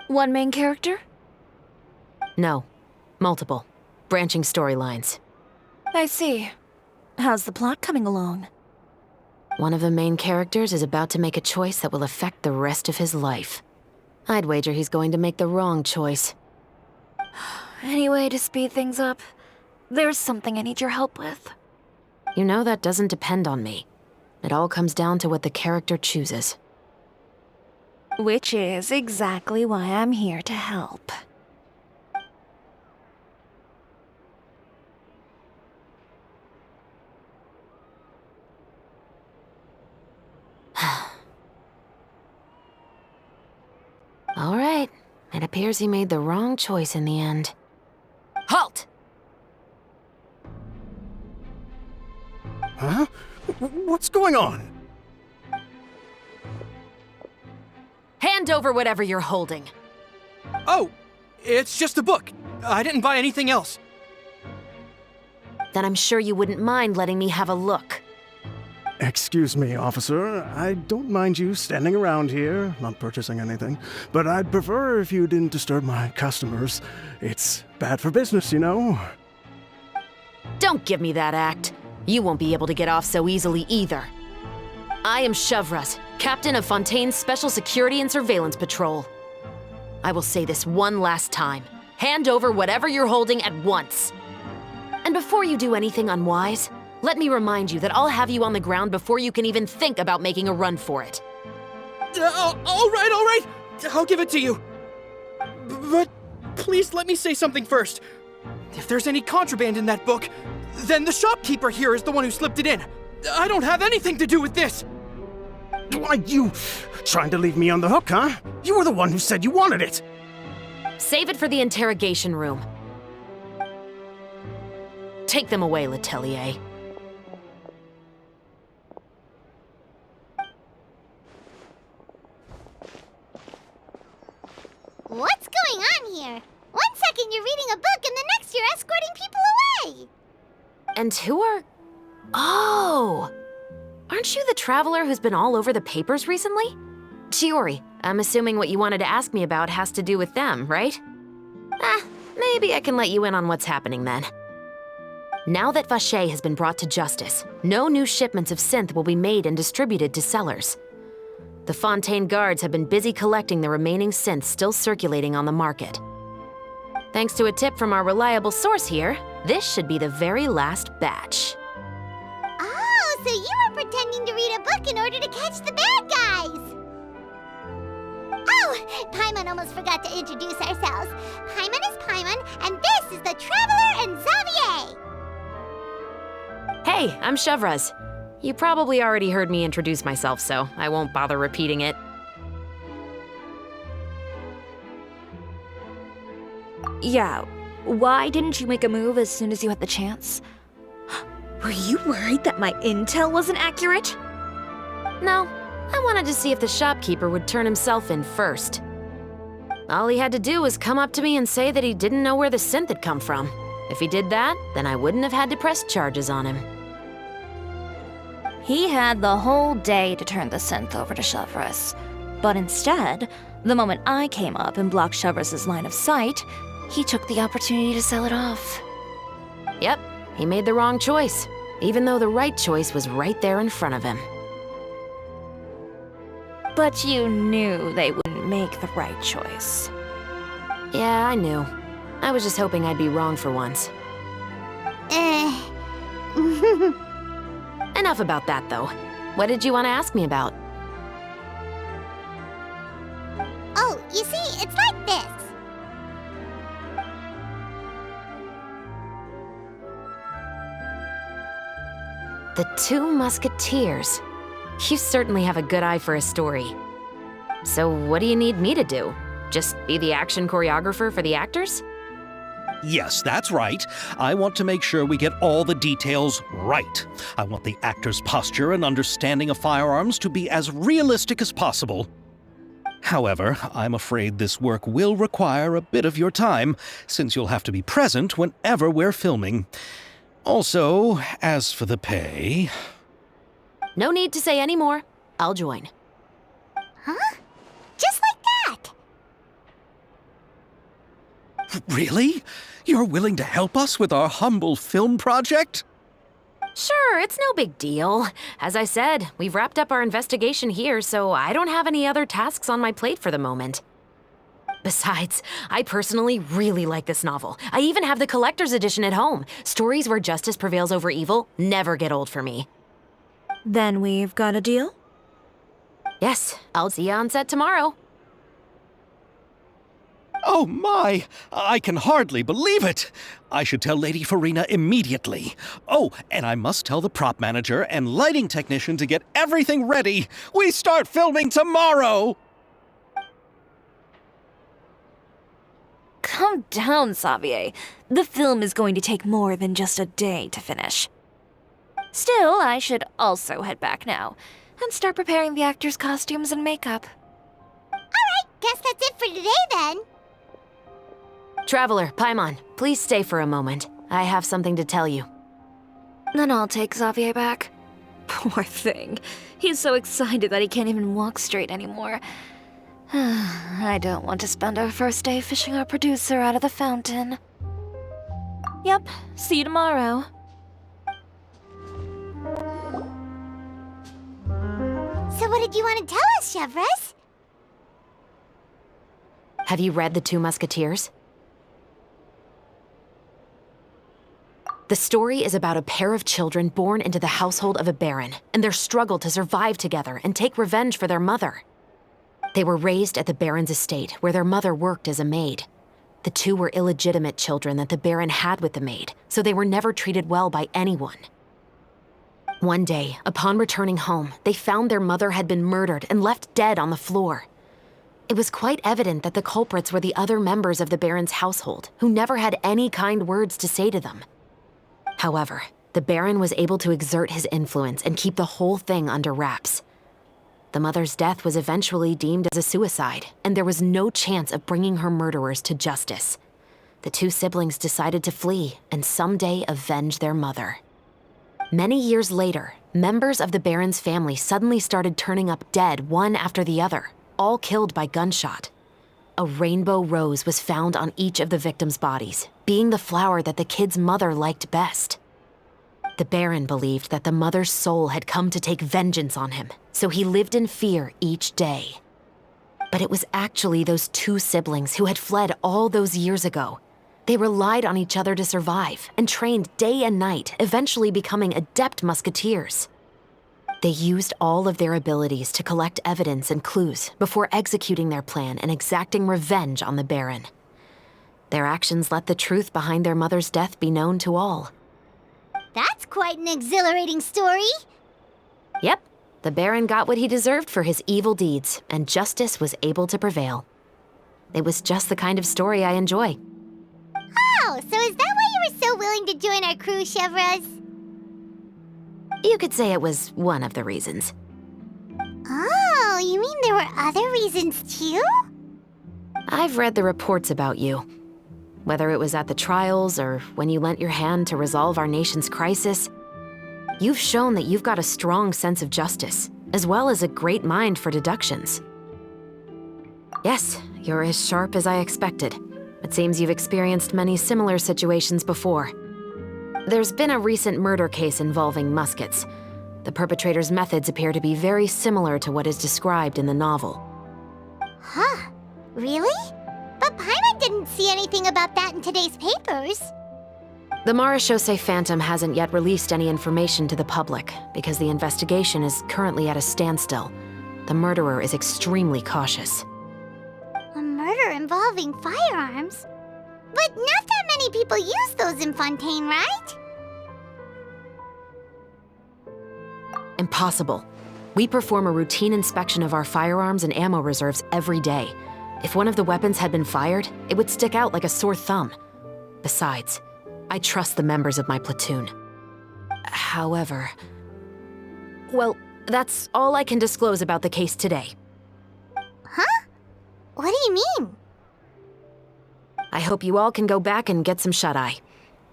One main character? No. Multiple. Branching storylines. I see. How's the plot coming along? One of the main characters is about to make a choice that will affect the rest of his life. I'd wager he's going to make the wrong choice. Any way to speed things up? There's something I need your help with. You know that doesn't depend on me. It all comes down to what the character chooses. Which is exactly why I'm here to help. All right. It appears he made the wrong choice in the end. Halt! Huh? What's going on? Hand over whatever you're holding. Oh, it's just a book. I didn't buy anything else. Then I'm sure you wouldn't mind letting me have a look. Excuse me, officer. I don't mind you standing around here, not purchasing anything, but I'd prefer if you didn't disturb my customers. It's bad for business, you know. Don't give me that act. You won't be able to get off so easily either. I am Chevreuse, captain of Fontaine's Special Security and Surveillance Patrol. I will say this one last time. Hand over whatever you're holding at once. And before you do anything unwise, let me remind you that I'll have you on the ground before you can even think about making a run for it. All right. I'll give it to you. But please let me say something first. If there's any contraband in that book, then the shopkeeper here is the one who slipped it in. I don't have anything to do with this! Why, you trying to leave me on the hook, huh? You were the one who said you wanted it. Save it for the interrogation room. Take them away, Letelier. What's going on here? One second you're reading a book and the next you're escorting people away! And who are... Oh! Aren't you the traveler who's been all over the papers recently? Chiori, I'm assuming what you wanted to ask me about has to do with them, right? Maybe I can let you in on what's happening then. Now that Vacher has been brought to justice, no new shipments of synth will be made and distributed to sellers. The Fontaine guards have been busy collecting the remaining synths still circulating on the market. Thanks to a tip from our reliable source here, this should be the very last batch. Oh, so you were pretending to read a book in order to catch the bad guys! Oh, Paimon almost forgot to introduce ourselves. Paimon is Paimon, and this is the Traveler and Xavier! Hey, I'm Chevraz. You probably already heard me introduce myself, so I won't bother repeating it. Yeah, why didn't you make a move as soon as you had the chance? Were you worried that my intel wasn't accurate? No, I wanted to see if the shopkeeper would turn himself in first. All he had to do was come up to me and say that he didn't know where the synth had come from. If he did that, then I wouldn't have had to press charges on him. He had the whole day to turn the synth over to Chevraz. But instead, the moment I came up and blocked Chevraz's line of sight, he took the opportunity to sell it off. Yep, he made the wrong choice, even though the right choice was right there in front of him. But you knew they wouldn't make the right choice. Yeah, I knew. I was just hoping I'd be wrong for once. Enough about that, though. What did you want to ask me about? Oh, you see, it's like this. The Two Musketeers. You certainly have a good eye for a story. So what do you need me to do? Just be the action choreographer for the actors? Yes, that's right. I want to make sure we get all the details right. I want the actor's posture and understanding of firearms to be as realistic as possible. However, I'm afraid this work will require a bit of your time, since you'll have to be present whenever we're filming. Also, as for the pay... No need to say any more. I'll join. Huh? Just like that? Really? You're willing to help us with our humble film project? Sure, it's no big deal. As I said, we've wrapped up our investigation here, so I don't have any other tasks on my plate for the moment. Besides, I personally really like this novel. I even have the collector's edition at home. Stories where justice prevails over evil never get old for me. Then we've got a deal? Yes, I'll see you on set tomorrow. Oh my! I can hardly believe it! I should tell Lady Farina immediately. Oh, and I must tell the prop manager and lighting technician to get everything ready. We start filming tomorrow! Calm down, Xavier. The film is going to take more than just a day to finish. Still, I should also head back now and start preparing the actors' costumes and makeup. Alright, guess that's it for today then. Traveler, Paimon, please stay for a moment. I have something to tell you. Then I'll take Xavier back. Poor thing. He's so excited that he can't even walk straight anymore. I don't want to spend our first day fishing our producer out of the fountain. Yep, see you tomorrow. So what did you want to tell us, Chevraz? Have you read The Two Musketeers? The story is about a pair of children born into the household of a baron and their struggle to survive together and take revenge for their mother. They were raised at the baron's estate, where their mother worked as a maid. The two were illegitimate children that the Baron had with the maid, so they were never treated well by anyone. One day, upon returning home, they found their mother had been murdered and left dead on the floor. It was quite evident that the culprits were the other members of the Baron's household, who never had any kind words to say to them. However, the Baron was able to exert his influence and keep the whole thing under wraps. The mother's death was eventually deemed as a suicide, and there was no chance of bringing her murderers to justice. The two siblings decided to flee and someday avenge their mother. Many years later, members of the Baron's family suddenly started turning up dead one after the other, all killed by gunshot. A rainbow rose was found on each of the victims' bodies, being the flower that the kid's mother liked best. The Baron believed that the mother's soul had come to take vengeance on him, so he lived in fear each day. But it was actually those two siblings who had fled all those years ago. They relied on each other to survive and trained day and night, eventually becoming adept musketeers. They used all of their abilities to collect evidence and clues before executing their plan and exacting revenge on the Baron. Their actions let the truth behind their mother's death be known to all. That's quite an exhilarating story. Yep, the Baron got what he deserved for his evil deeds, and justice was able to prevail. It was just the kind of story I enjoy. Oh, so is that why you were so willing to join our crew, Chevraz? You could say it was one of the reasons. Oh, you mean there were other reasons too? I've read the reports about you. Whether it was at the trials or when you lent your hand to resolve our nation's crisis, you've shown that you've got a strong sense of justice, as well as a great mind for deductions. Yes, you're as sharp as I expected. It seems you've experienced many similar situations before. There's been a recent murder case involving muskets. The perpetrator's methods appear to be very similar to what is described in the novel. Huh? Really? But Paimon didn't see anything about that in today's papers. The Marechaussee Phantom hasn't yet released any information to the public because the investigation is currently at a standstill. The murderer is extremely cautious. A murder involving firearms? But not that many people use those in Fontaine, right? Impossible. We perform a routine inspection of our firearms and ammo reserves every day. If one of the weapons had been fired, it would stick out like a sore thumb. Besides, I trust the members of my platoon. However... Well, that's all I can disclose about the case today. Huh? What do you mean? I hope you all can go back and get some shut-eye.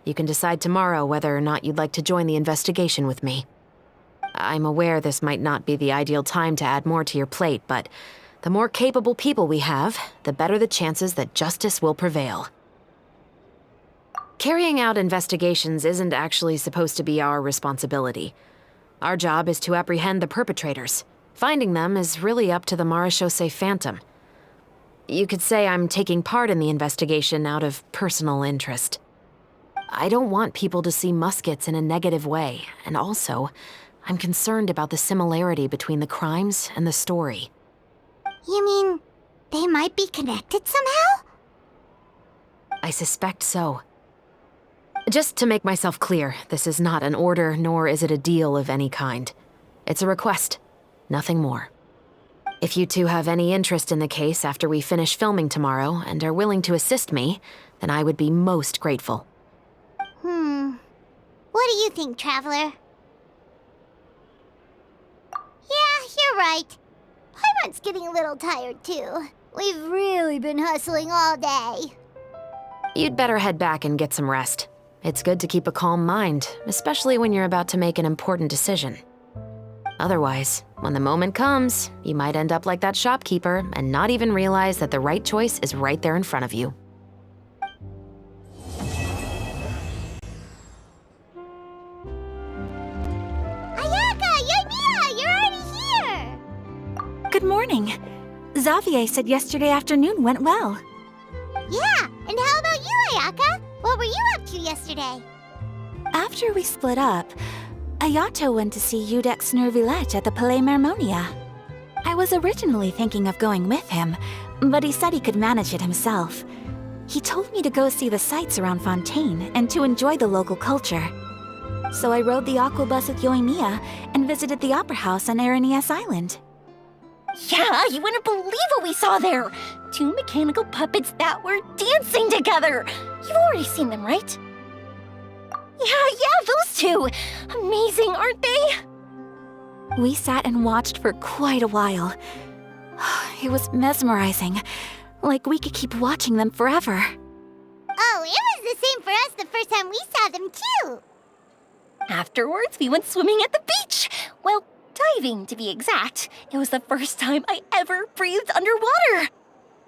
You can decide tomorrow whether or not you'd like to join the investigation with me. I'm aware this might not be the ideal time to add more to your plate, but the more capable people we have, the better the chances that justice will prevail. Carrying out investigations isn't actually supposed to be our responsibility. Our job is to apprehend the perpetrators. Finding them is really up to the Marechaussee Phantom. You could say I'm taking part in the investigation out of personal interest. I don't want people to see muskets in a negative way, and also, I'm concerned about the similarity between the crimes and the story. You mean they might be connected somehow? I suspect so. Just to make myself clear, this is not an order, nor is it a deal of any kind. It's a request, nothing more. If you two have any interest in the case after we finish filming tomorrow and are willing to assist me, then I would be most grateful. What do you think, Traveler? Yeah, you're right. Paimon's getting a little tired, too. We've really been hustling all day. You'd better head back and get some rest. It's good to keep a calm mind, especially when you're about to make an important decision. Otherwise, when the moment comes, you might end up like that shopkeeper and not even realize that the right choice is right there in front of you. Ayaka, Ymira, you're already here! Good morning. Xavier said yesterday afternoon went well. Yeah, and how about you, Ayaka? What were you up to yesterday? After we split up, Ayato went to see Udex Nervillette at the Palais Mermonia. I was originally thinking of going with him, but he said he could manage it himself. He told me to go see the sights around Fontaine and to enjoy the local culture. So I rode the aqua bus with Yoimiya and visited the opera house on Aranias Island. Yeah, you wouldn't believe what we saw there! 2 mechanical puppets that were dancing together! You've already seen them, right? Yeah, those two! Amazing, aren't they? We sat and watched for quite a while. It was mesmerizing. Like we could keep watching them forever. Oh, it was the same for us the first time we saw them, too. Afterwards, we went swimming at the beach! Well, diving, to be exact. It was the first time I ever breathed underwater!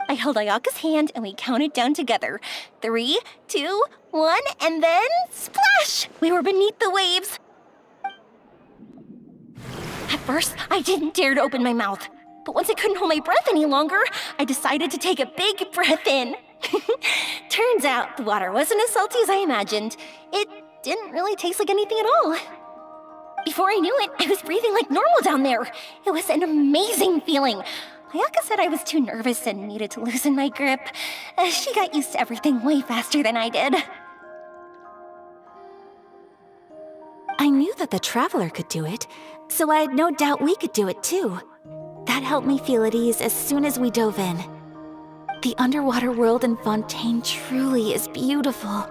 I held Ayaka's hand and we counted down together. 3, 2, 1, and then splash! We were beneath the waves. At first, I didn't dare to open my mouth. But once I couldn't hold my breath any longer, I decided to take a big breath in. Turns out the water wasn't as salty as I imagined. It didn't really taste like anything at all. Before I knew it, I was breathing like normal down there. It was an amazing feeling. Ayaka said I was too nervous and needed to loosen my grip. She got used to everything way faster than I did. I knew that the Traveler could do it, so I had no doubt we could do it too. That helped me feel at ease as soon as we dove in. The underwater world in Fontaine truly is beautiful.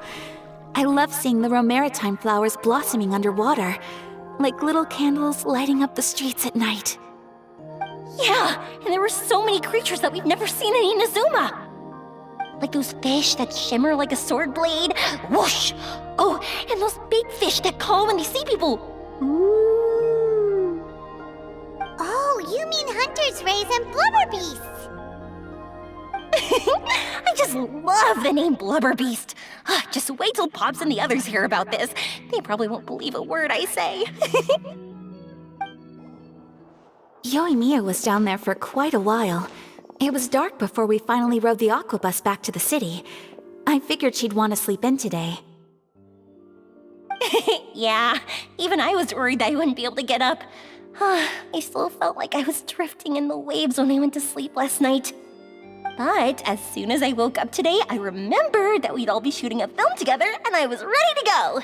I love seeing the romaritime flowers blossoming underwater, like little candles lighting up the streets at night. Yeah, and there were so many creatures that we've never seen in Inazuma. Like those fish that shimmer like a sword blade. Whoosh! Oh, and those big fish that call when they see people. Ooh. Oh, you mean hunter's rays and blubber beasts. I just love the name Blubber Beast. Just wait till Pops and the others hear about this. They probably won't believe a word I say. Yoimiya was down there for quite a while. It was dark before we finally rode the aqua bus back to the city. I figured she'd want to sleep in today. Yeah, even I was worried that I wouldn't be able to get up. I still felt like I was drifting in the waves when I went to sleep last night. But as soon as I woke up today, I remembered that we'd all be shooting a film together, and I was ready to go.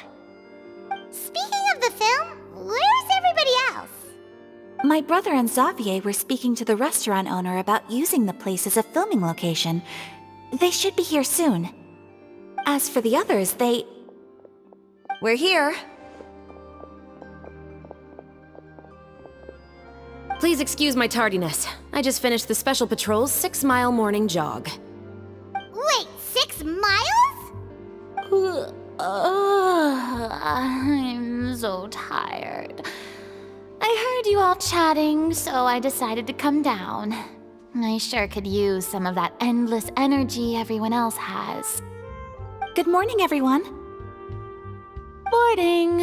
Speaking of the film, where's everybody else? My brother and Xavier were speaking to the restaurant owner about using the place as a filming location. They should be here soon. As for the others, We're here. Please excuse my tardiness. I just finished the Special Patrol's 6-mile morning jog. Wait, 6 miles? I'm so tired. I heard you all chatting, so I decided to come down. I sure could use some of that endless energy everyone else has. good morning, everyone. Boarding.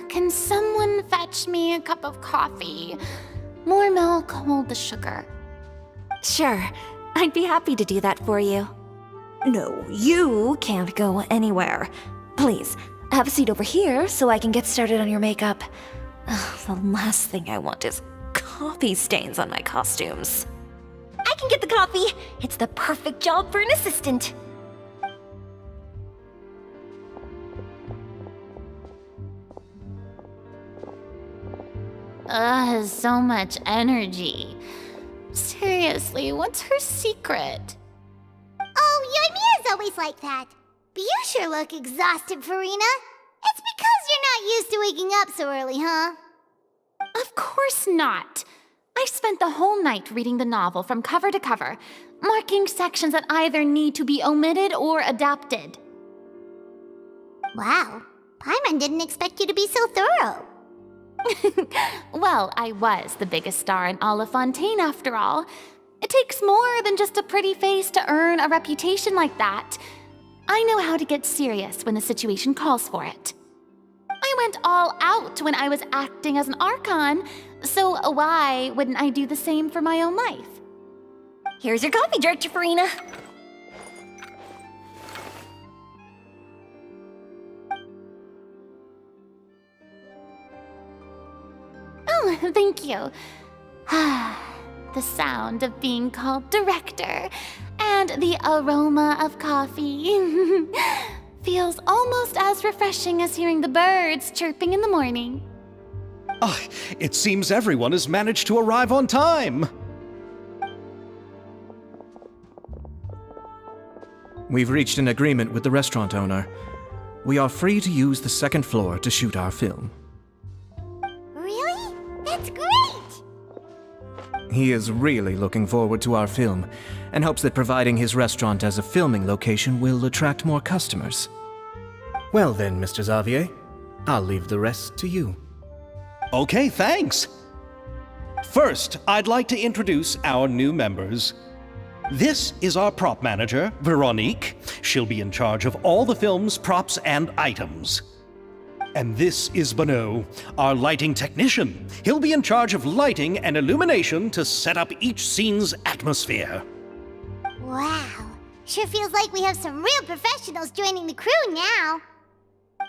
Can someone fetch me a cup of coffee? More milk, hold the sugar. Sure, I'd be happy to do that for you. No, you can't go anywhere. Please, have a seat over here so I can get started on your makeup. The last thing I want is coffee stains on my costumes. I can get the coffee. It's the perfect job for an assistant. So much energy. Seriously, what's her secret? Oh, Yoimiya's always like that. But you sure look exhausted, Farina. It's because you're not used to waking up so early, huh? Of course not. I spent the whole night reading the novel from cover to cover, marking sections that either need to be omitted or adapted. Wow, Paimon didn't expect you to be so thorough. Well, I was the biggest star in all of Fontaine after all. It takes more than just a pretty face to earn a reputation like that. I know how to get serious when the situation calls for it. I went all out when I was acting as an Archon, so why wouldn't I do the same for my own life? Here's your coffee, Director Farina. Oh, thank you. The sound of being called director And the aroma of coffee feels almost as refreshing as hearing the birds chirping in the morning. Ah, it seems everyone has managed to arrive on time. We've reached an agreement with the restaurant owner. We are free to use the second floor to shoot our film. Really? That's great! He is really looking forward to our film and hopes that providing his restaurant as a filming location will attract more customers. Well then, Mr. Xavier, I'll leave the rest to you. Okay, thanks. First, I'd like to introduce our new members. This is our prop manager, Veronique. She'll be in charge of all the film's props and items. And this is Bonneau, our lighting technician. He'll be in charge of lighting and illumination to set up each scene's atmosphere. Wow. Sure feels like we have some real professionals joining the crew now.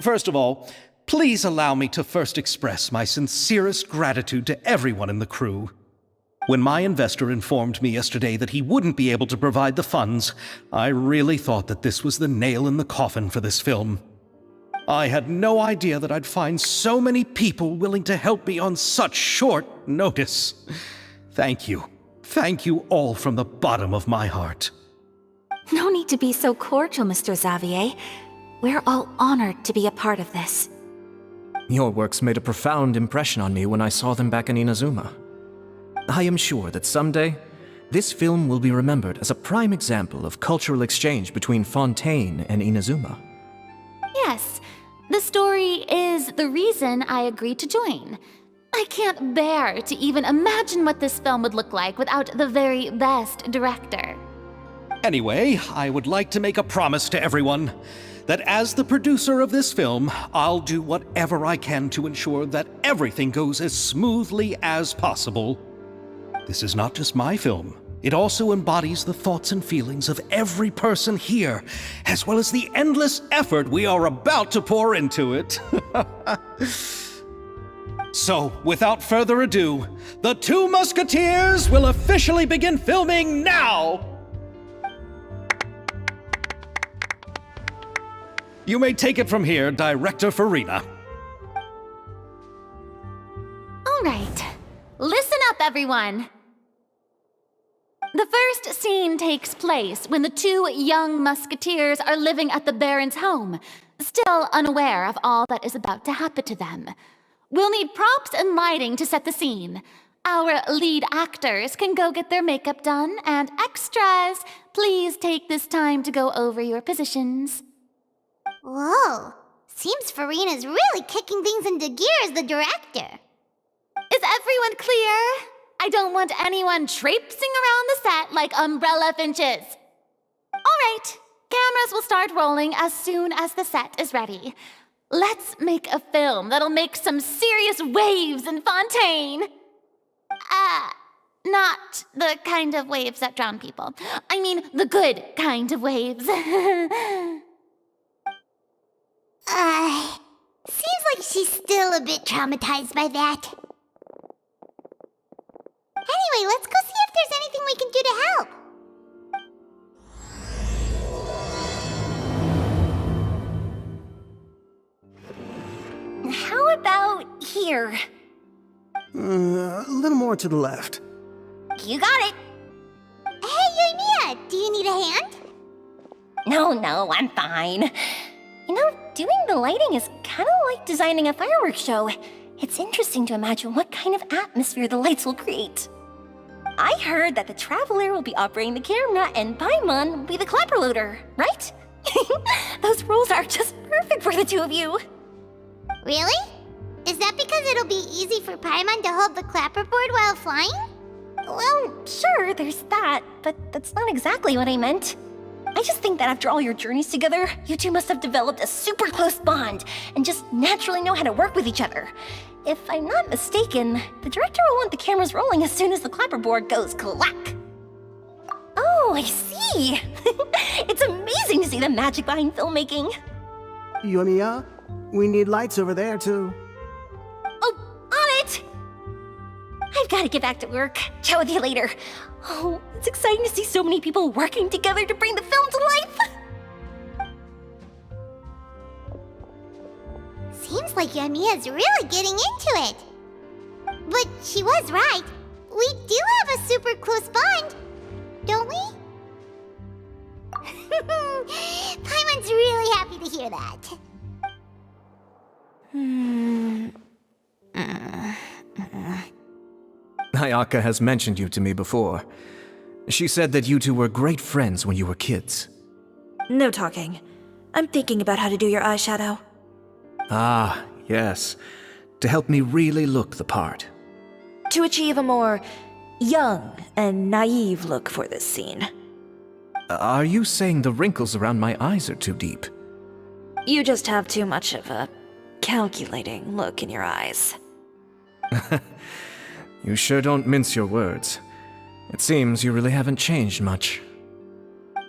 First of all, please allow me to first express my sincerest gratitude to everyone in the crew. When my investor informed me yesterday that he wouldn't be able to provide the funds, I really thought that this was the nail in the coffin for this film. I had no idea that I'd find so many people willing to help me on such short notice. Thank you. Thank you all from the bottom of my heart. No need to be so cordial, Mr. Xavier. We're all honored to be a part of this. Your works made a profound impression on me when I saw them back in Inazuma. I am sure that someday, this film will be remembered as a prime example of cultural exchange between Fontaine and Inazuma. Yes, the story is the reason I agreed to join. I can't bear to even imagine what this film would look like without the very best director. Anyway, I would like to make a promise to everyone that as the producer of this film, I'll do whatever I can to ensure that everything goes as smoothly as possible. This is not just my film. It also embodies the thoughts and feelings of every person here, as well as the endless effort we are about to pour into it. So, without further ado, the Two Musketeers will officially begin filming now! You may take it from here, Director Farina. All right, listen up, everyone. The first scene takes place when the two young musketeers are living at the Baron's home, still unaware of all that is about to happen to them. We'll need props and lighting to set the scene. Our lead actors can go get their makeup done, and extras, please take this time to go over your positions. Whoa. Seems Farina's really kicking things into gear as the director. Is everyone clear? I don't want anyone traipsing around the set like umbrella finches. All right, cameras will start rolling as soon as the set is ready. Let's make a film that'll make some serious waves in Fontaine. Not the kind of waves that drown people. I mean, the good kind of waves. Seems like she's still a bit traumatized by that. Anyway, let's go see if there's anything we can do to help. How about here? A little more to the left. You got it. Hey, Yoimiya, do you need a hand? No, I'm fine. You know, doing the lighting is kind of like designing a fireworks show. It's interesting to imagine what kind of atmosphere the lights will create. I heard that the Traveler will be operating the camera and Paimon will be the clapper loader, right? Those roles are just perfect for the two of you. Really? Is that because it'll be easy for Paimon to hold the clapperboard while flying? Well, sure, there's that, but that's not exactly what I meant. I just think that after all your journeys together, you two must have developed a super close bond and just naturally know how to work with each other. If I'm not mistaken, the director will want the cameras rolling as soon as the clapperboard goes clack. Oh, I see. It's amazing to see the magic behind filmmaking. Yoimiya, we need lights over there too. Oh, on it! I've got to get back to work. Chat with you later. Oh, it's exciting to see so many people working together to bring the film to life. Seems like Yamiya's really getting into it. But she was right. We do have a super close bond, don't we? Paimon's really happy to hear that. Ayaka has mentioned you to me before. She said that you two were great friends when you were kids. No talking. I'm thinking about how to do your eyeshadow. Ah, yes. To help me really look the part. To achieve a more young and naive look for this scene. Are you saying the wrinkles around my eyes are too deep? You just have too much of a calculating look in your eyes. You sure don't mince your words. It seems you really haven't changed much.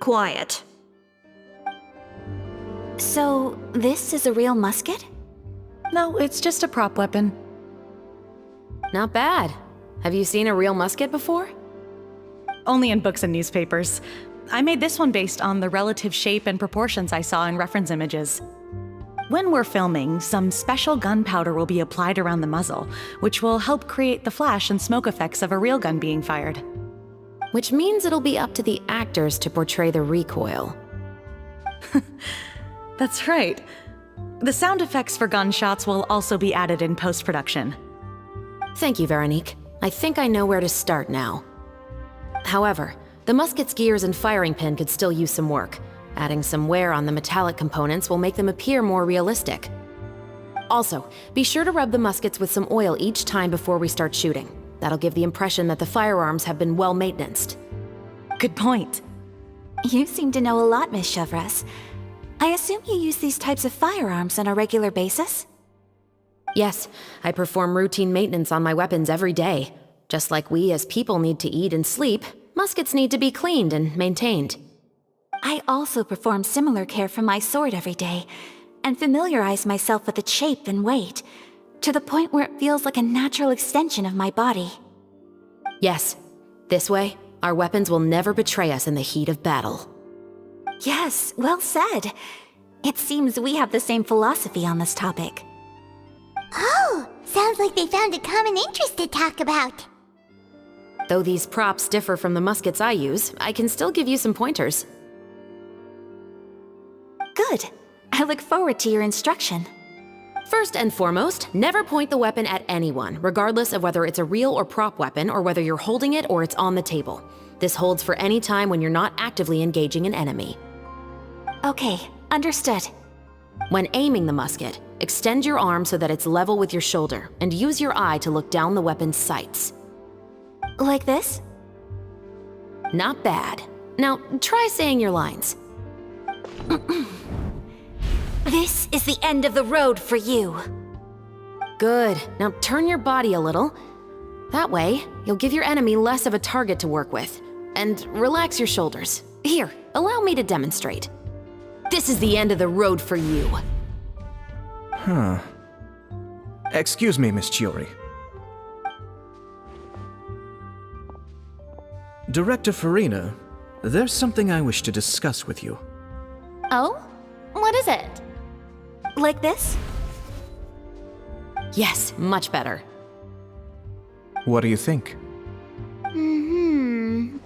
Quiet. So, this is a real musket? No, it's just a prop weapon. Not bad. Have you seen a real musket before? Only in books and newspapers. I made this one based on the relative shape and proportions I saw in reference images. When we're filming, some special gunpowder will be applied around the muzzle, which will help create the flash and smoke effects of a real gun being fired. Which means it'll be up to the actors to portray the recoil. That's right. The sound effects for gunshots will also be added in post-production. Thank you, Veronique. I think I know where to start now. However, the musket's gears and firing pin could still use some work. Adding some wear on the metallic components will make them appear more realistic. Also, be sure to rub the muskets with some oil each time before we start shooting. That'll give the impression that the firearms have been well maintained. Good point. You seem to know a lot, Miss Chevres. I assume you use these types of firearms on a regular basis? Yes, I perform routine maintenance on my weapons every day. Just like we as people need to eat and sleep, muskets need to be cleaned and maintained. I also perform similar care for my sword every day, and familiarize myself with its shape and weight, to the point where it feels like a natural extension of my body. Yes, this way, our weapons will never betray us in the heat of battle. Yes, well said. It seems we have the same philosophy on this topic. Oh, sounds like they found a common interest to talk about. Though these props differ from the muskets I use, I can still give you some pointers. Good. I look forward to your instruction. First and foremost, never point the weapon at anyone, regardless of whether it's a real or prop weapon or whether you're holding it or it's on the table. This holds for any time when you're not actively engaging an enemy. Okay, understood. When aiming the musket, extend your arm so that it's level with your shoulder, and use your eye to look down the weapon's sights. Like this? Not bad. Now, try saying your lines. This is the end of the road for you. Good. Now turn your body a little. That way, you'll give your enemy less of a target to work with. And relax your shoulders. Here, allow me to demonstrate. This is the end of the road for you. Huh. Excuse me, Miss Chiori. Director Farina, there's something I wish to discuss with you. Oh? What is it? Like this? Yes, much better. What do you think?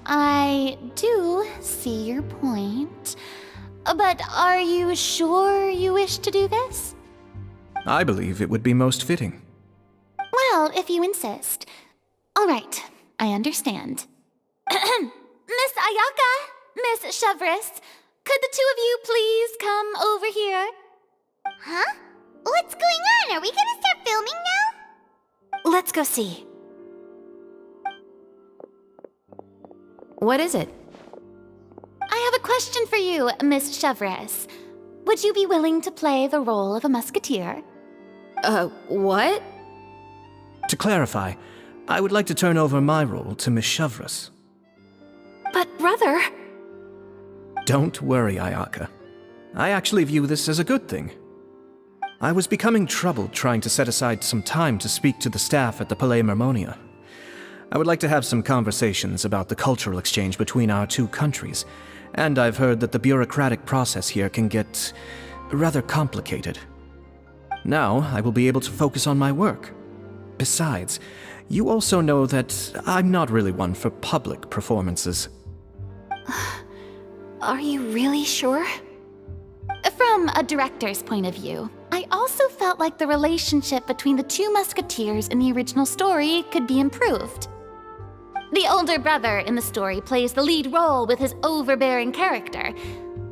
I do see your point. But are you sure you wish to do this? I believe it would be most fitting. Well, if you insist. All right, I understand. Miss Ayaka, Miss Chevres, could the two of you please come over here? Huh? What's going on? Are we gonna start filming now? Let's go see. What is it? I have a question for you, Miss Chevres. Would you be willing to play the role of a musketeer? What? To clarify, I would like to turn over my role to Miss Chevres. But brother... Don't worry, Ayaka. I actually view this as a good thing. I was becoming troubled trying to set aside some time to speak to the staff at the Palais Mermonia. I would like to have some conversations about the cultural exchange between our two countries, and I've heard that the bureaucratic process here can get rather complicated. Now, I will be able to focus on my work. Besides, you also know that I'm not really one for public performances. Are you really sure? From a director's point of view, I also felt like the relationship between the two musketeers in the original story could be improved. The older brother in the story plays the lead role with his overbearing character,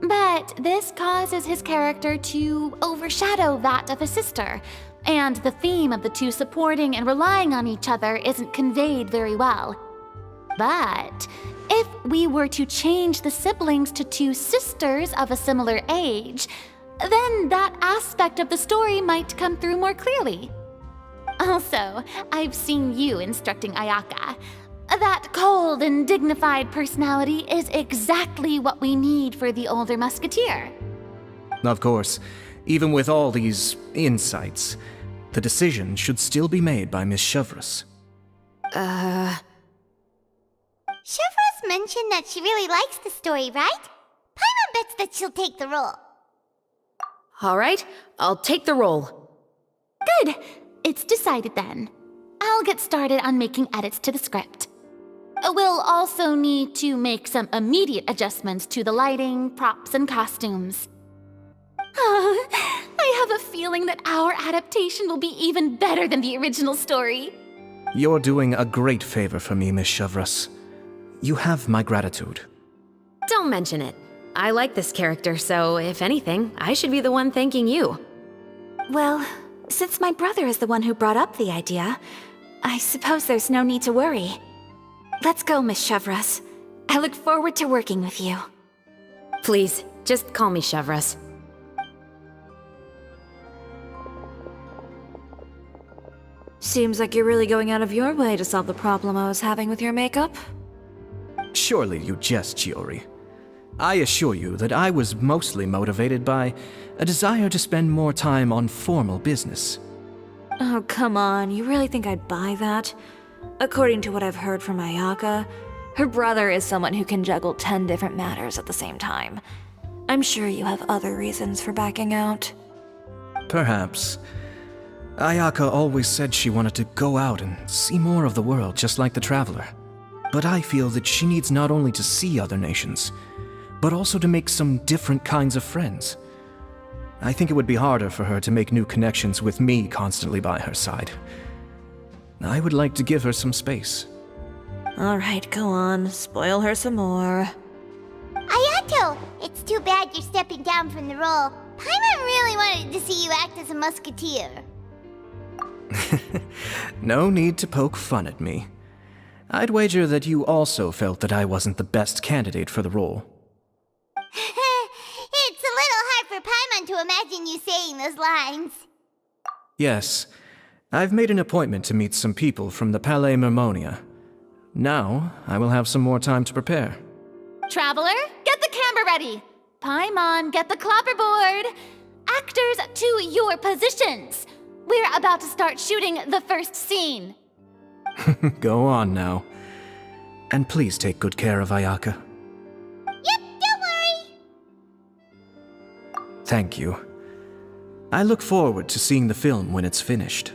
but this causes his character to overshadow that of his sister, and the theme of the two supporting and relying on each other isn't conveyed very well. But if we were to change the siblings to two sisters of a similar age, then that aspect of the story might come through more clearly. Also, I've seen you instructing Ayaka. That cold and dignified personality is exactly what we need for the older musketeer. Of course, even with all these insights, the decision should still be made by Miss Chevreuse. Chevreuse mentioned that she really likes the story, right? Paimon bets that she'll take the role. All right, I'll take the role. Good. It's decided then. I'll get started on making edits to the script. We'll also need to make some immediate adjustments to the lighting, props, and costumes. I have a feeling that our adaptation will be even better than the original story. You're doing a great favor for me, Miss Chevreuse. You have my gratitude. Don't mention it. I like this character, so if anything, I should be the one thanking you. Well, since my brother is the one who brought up the idea, I suppose there's no need to worry. Let's go, Miss Chevreuse. I look forward to working with you. Please, just call me Chevreuse. Seems like you're really going out of your way to solve the problem I was having with your makeup. Surely you jest, Chiori. I assure you that I was mostly motivated by a desire to spend more time on formal business. Oh, come on. You really think I'd buy that? According to what I've heard from Ayaka, her brother is someone who can juggle 10 different matters at the same time. I'm sure you have other reasons for backing out. Perhaps. Ayaka always said she wanted to go out and see more of the world, just like the Traveler. But I feel that she needs not only to see other nations, but also to make some different kinds of friends. I think it would be harder for her to make new connections with me constantly by her side. I would like to give her some space. Alright, go on. Spoil her some more. Ayato, it's too bad you're stepping down from the role. Paimon really wanted to see you act as a musketeer. No need to poke fun at me. I'd wager that you also felt that I wasn't the best candidate for the role. It's a little hard for Paimon to imagine you saying those lines. Yes, I've made an appointment to meet some people from the Palais Mermonia. Now, I will have some more time to prepare. Traveler, get the camera ready. Paimon, get the clapperboard. Actors, to your positions. We're about to start shooting the first scene. Go on now. And please take good care of Ayaka. Yep, don't worry. Thank you. I look forward to seeing the film when it's finished.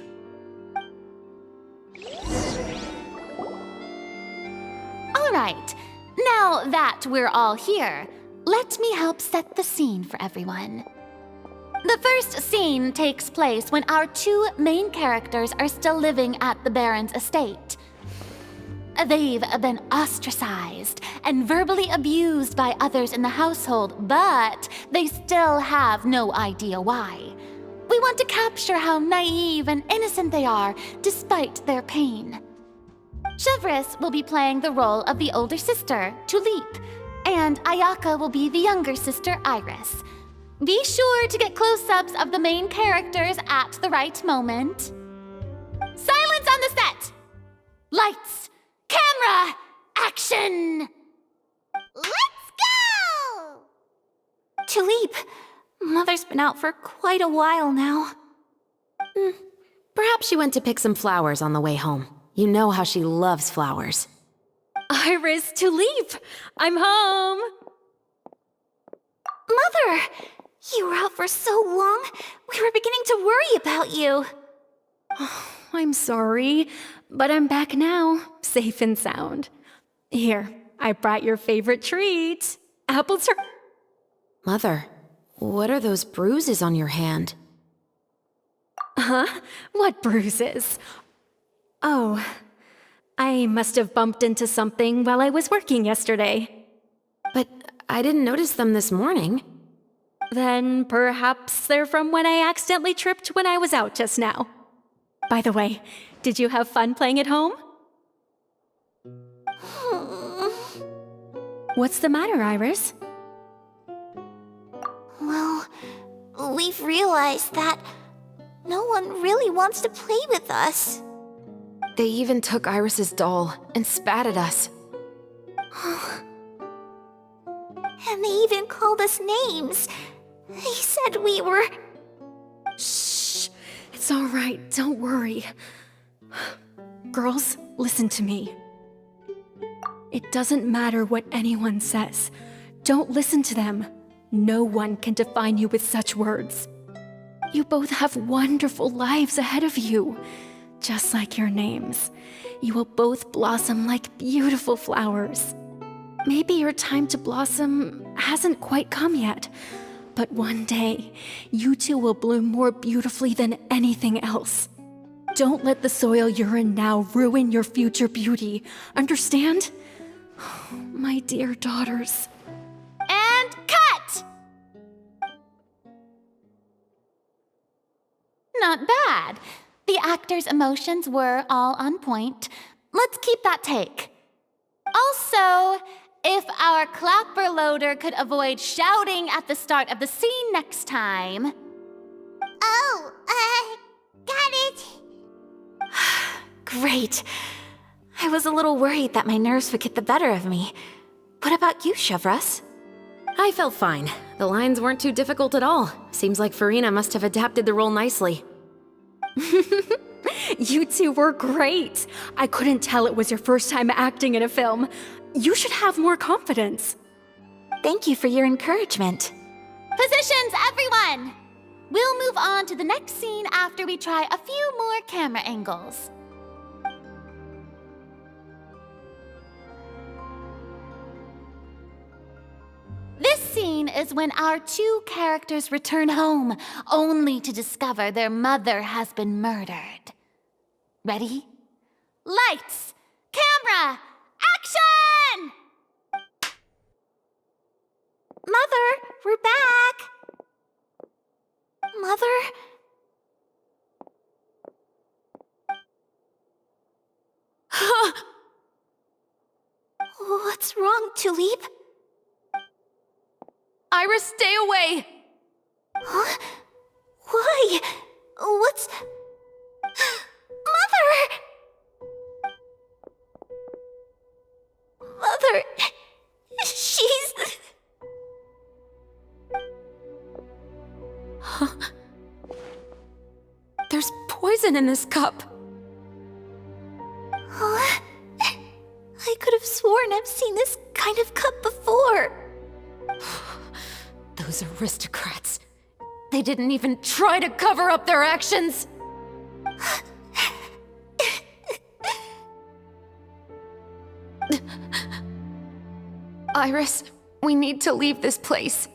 All right, now that we're all here, let me help set the scene for everyone. The first scene takes place when our two main characters are still living at the Baron's estate. They've been ostracized and verbally abused by others in the household, but they still have no idea why. We want to capture how naive and innocent they are despite their pain. Chevreuse will be playing the role of the older sister, Tulip, and Ayaka will be the younger sister, Iris. Be sure to get close-ups of the main characters at the right moment. Silence on the set! Lights, camera, action! Let's go! Tulip, Mother's been out for quite a while now. Perhaps she went to pick some flowers on the way home. You know how she loves flowers. Iris, Tulip! I'm home! Mother! You were out for so long, we were beginning to worry about you. I'm sorry, but I'm back now, safe and sound. Here, I brought your favorite treat. Apple Mother, what are those bruises on your hand? Huh? What bruises? Oh, I must have bumped into something while I was working yesterday. But I didn't notice them this morning. Then perhaps they're from when I accidentally tripped when I was out just now. By the way, did you have fun playing at home? What's the matter, Iris? Well, we've realized that no one really wants to play with us. They even took Iris's doll and spat at us. And they even called us names. They said we were... Shh! It's all right, don't worry. Girls, listen to me. It doesn't matter what anyone says. Don't listen to them. No one can define you with such words. You both have wonderful lives ahead of you. Just like your names. You will both blossom like beautiful flowers. Maybe your time to blossom hasn't quite come yet, but one day, you two will bloom more beautifully than anything else. Don't let the soil you're in now ruin your future beauty. Understand? My dear daughters. And cut! Not bad. The actor's emotions were all on point. Let's keep that take. Also, if our clapper loader could avoid shouting at the start of the scene next time. Oh, got it. Great. I was a little worried that my nerves would get the better of me. What about you, Chevros? I felt fine. The lines weren't too difficult at all. Seems like Farina must have adapted the role nicely. You two were great. I couldn't tell it was your first time acting in a film. You should have more confidence. Thank you for your encouragement. Positions, everyone! We'll move on to the next scene after we try a few more camera angles. This scene is when our two characters return home, only to discover their mother has been murdered. Ready? Lights! Camera! Action! Mother, we're back! Mother? What's wrong, Tulip? Iris, stay away! Huh? Why? What's... Mother! Mother... She's... There's poison in this cup. Huh? I could have sworn I've seen this kind of cup before. Those aristocrats. They didn't even try to cover up their actions. Iris, we need to leave this place.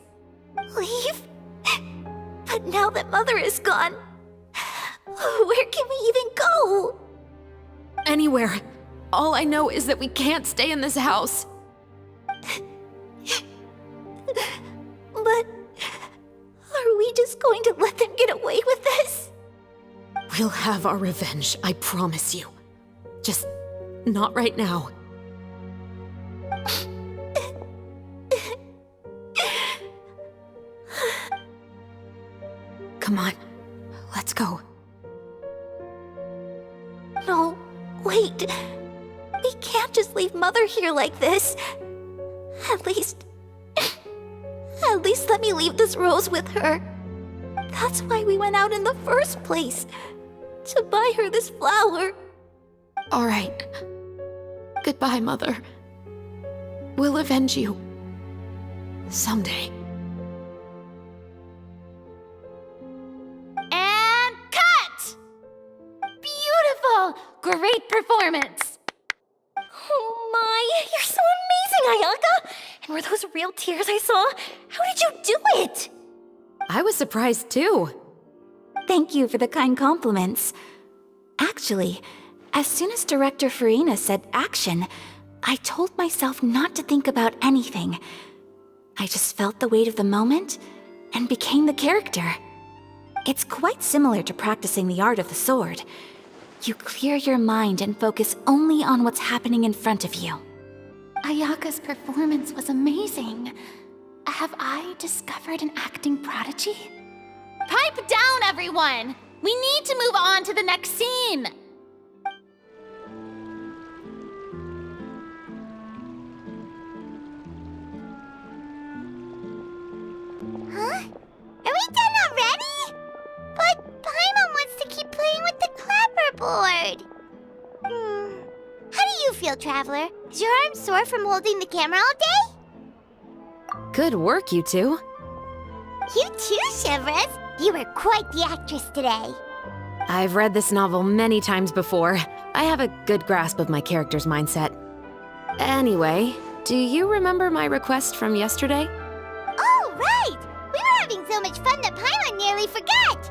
Leave? But now that Mother is gone, where can we even go? Anywhere. All I know is that we can't stay in this house. But are we just going to let them get away with this? We'll have our revenge, I promise you. Just not right now. Come on, let's go. No, wait. We can't just leave Mother here like this. At least let me leave this rose with her. That's why we went out in the first place. To buy her this flower. All right. Goodbye, Mother. We'll avenge you. Someday. And cut! Beautiful! Great performance! Oh my, you're so amazing, Ayaka! And were those real tears I saw? How did you do it? I was surprised too. Thank you for the kind compliments. Actually, as soon as Director Farina said action, I told myself not to think about anything. I just felt the weight of the moment and became the character. It's quite similar to practicing the art of the sword. You clear your mind and focus only on what's happening in front of you. Ayaka's performance was amazing. Have I discovered an acting prodigy? Pipe down, everyone! We need to move on to the next scene! Huh? Are we done already? But Paimon wants to keep playing with the clapperboard. How do you feel, Traveler? Is your arm sore from holding the camera all day? Good work, you two. You too, Shivers. You were quite the actress today. I've read this novel many times before. I have a good grasp of my character's mindset. Anyway, do you remember my request from yesterday? Oh, right! We were having so much fun that Paimon nearly forgot.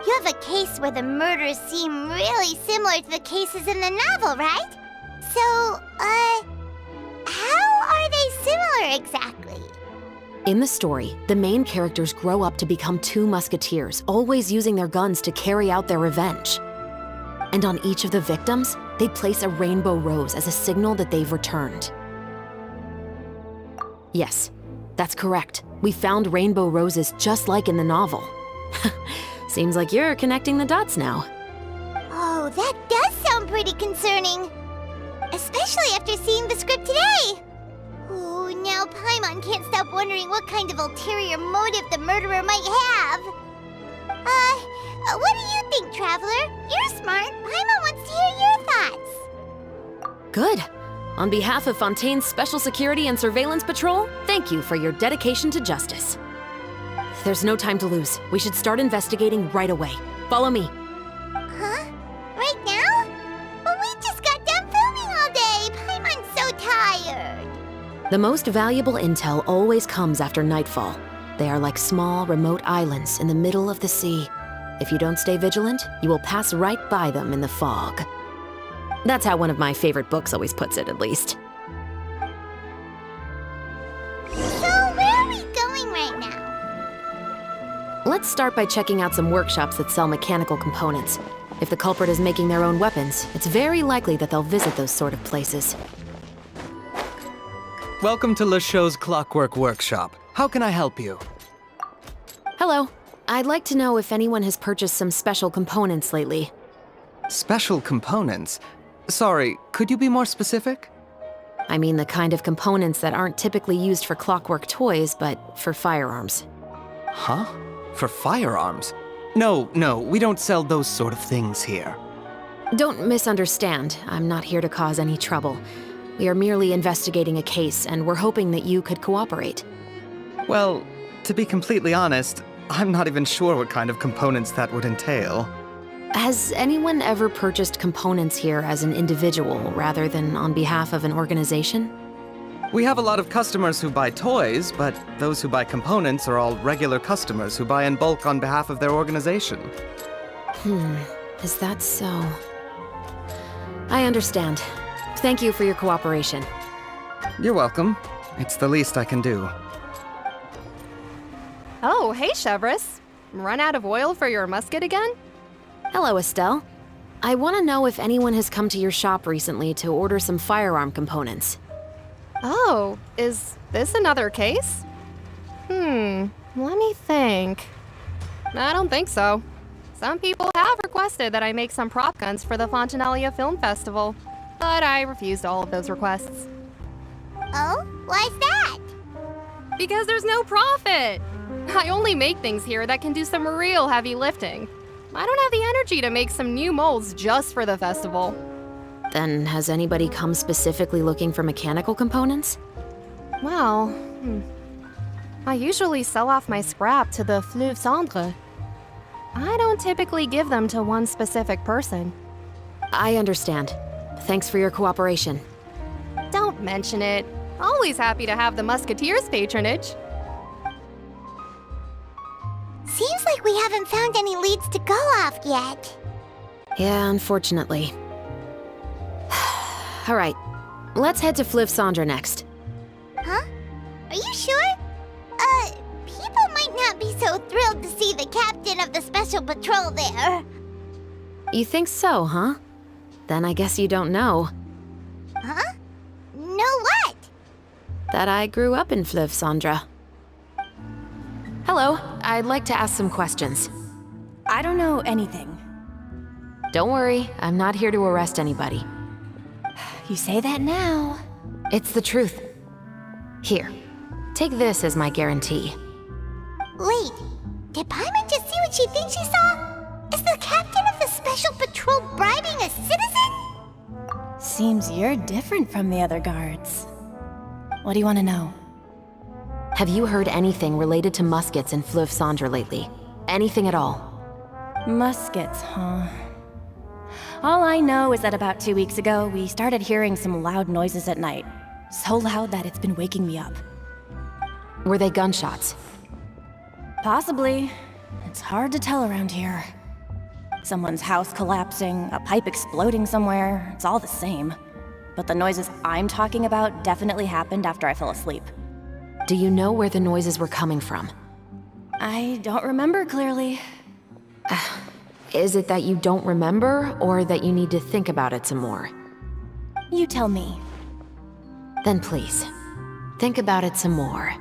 You have a case where the murders seem really similar to the cases in the novel, right? So, how are they similar exactly? In the story, the main characters grow up to become two musketeers, always using their guns to carry out their revenge. And on each of the victims, they place a rainbow rose as a signal that they've returned. Yes, that's correct. We found rainbow roses just like in the novel. Seems like you're connecting the dots now. Oh, that does sound pretty concerning. Especially after seeing the script today. Oh, now Paimon can't stop wondering what kind of ulterior motive the murderer might have. What do you think, Traveler? You're smart. Paimon wants to hear your thoughts. Good. On behalf of Fontaine's Special Security and Surveillance Patrol, thank you for your dedication to justice. There's no time to lose. We should start investigating right away. Follow me. Huh? Right now? But we just got done filming all day. Paimon's so tired. The most valuable intel always comes after nightfall. They are like small, remote islands in the middle of the sea. If you don't stay vigilant, you will pass right by them in the fog. That's how one of my favorite books always puts it, at least. So, where are we going right now? Let's start by checking out some workshops that sell mechanical components. If the culprit is making their own weapons, it's very likely that they'll visit those sort of places. Welcome to Le Show's Clockwork Workshop. How can I help you? Hello. I'd like to know if anyone has purchased some special components lately. Special components? Sorry, could you be more specific? I mean the kind of components that aren't typically used for clockwork toys, but for firearms. Huh? For firearms? No, we don't sell those sort of things here. Don't misunderstand. I'm not here to cause any trouble. We are merely investigating a case, and we're hoping that you could cooperate. Well, to be completely honest, I'm not even sure what kind of components that would entail. Has anyone ever purchased components here as an individual rather than on behalf of an organization? We have a lot of customers who buy toys, but those who buy components are all regular customers who buy in bulk on behalf of their organization. Is that so? I understand. Thank you for your cooperation. You're welcome. It's the least I can do. Oh, hey, Chevris. Run out of oil for your musket again? Hello, Estelle. I want to know if anyone has come to your shop recently to order some firearm components. Oh, is this another case? Let me think. I don't think so. Some people have requested that I make some prop guns for the Fontanalia Film Festival, but I refused all of those requests. Oh? Why's that? Because there's no profit! I only make things here that can do some real heavy lifting. I don't have the energy to make some new molds just for the festival. Then has anybody come specifically looking for mechanical components? Well, I usually sell off my scrap to the Fleuve Cendre. I don't typically give them to one specific person. I understand. Thanks for your cooperation. Don't mention it. Always happy to have the Musketeers' patronage. Seems like we haven't found any leads to go off yet. Yeah, unfortunately. Alright, let's head to Fleuve Cendre next. Huh? Are you sure? People might not be so thrilled to see the captain of the Special Patrol there. You think so, huh? Then I guess you don't know. Huh? Know what? That I grew up in Fleuve Cendre. Hello, I'd like to ask some questions. I don't know anything. Don't worry, I'm not here to arrest anybody. You say that now. It's the truth. Here, take this as my guarantee. Wait, did Paimon just see what she thinks she saw? Is the captain of the Special Patrol bribing a citizen? Seems you're different from the other guards. What do you want to know? Have you heard anything related to muskets in Fleuve Cendre lately? Anything at all? Muskets, huh? All I know is that about 2 weeks ago, we started hearing some loud noises at night. So loud that it's been waking me up. Were they gunshots? Possibly. It's hard to tell around here. Someone's house collapsing, a pipe exploding somewhere, it's all the same. But the noises I'm talking about definitely happened after I fell asleep. Do you know where the noises were coming from? I don't remember clearly. Is it that you don't remember, or that you need to think about it some more? You tell me. Then please, think about it some more.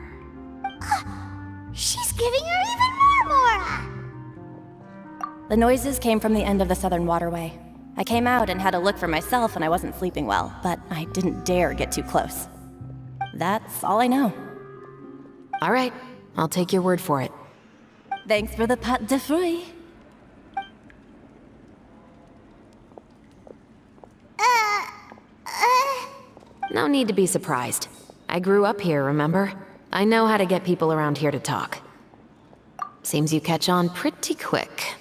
She's giving her even more Mora! The noises came from the end of the Southern Waterway. I came out and had a look for myself and I wasn't sleeping well, but I didn't dare get too close. That's all I know. All right, I'll take your word for it. Thanks for the pâte de fruits. No need to be surprised. I grew up here, remember? I know how to get people around here to talk. Seems you catch on pretty quick.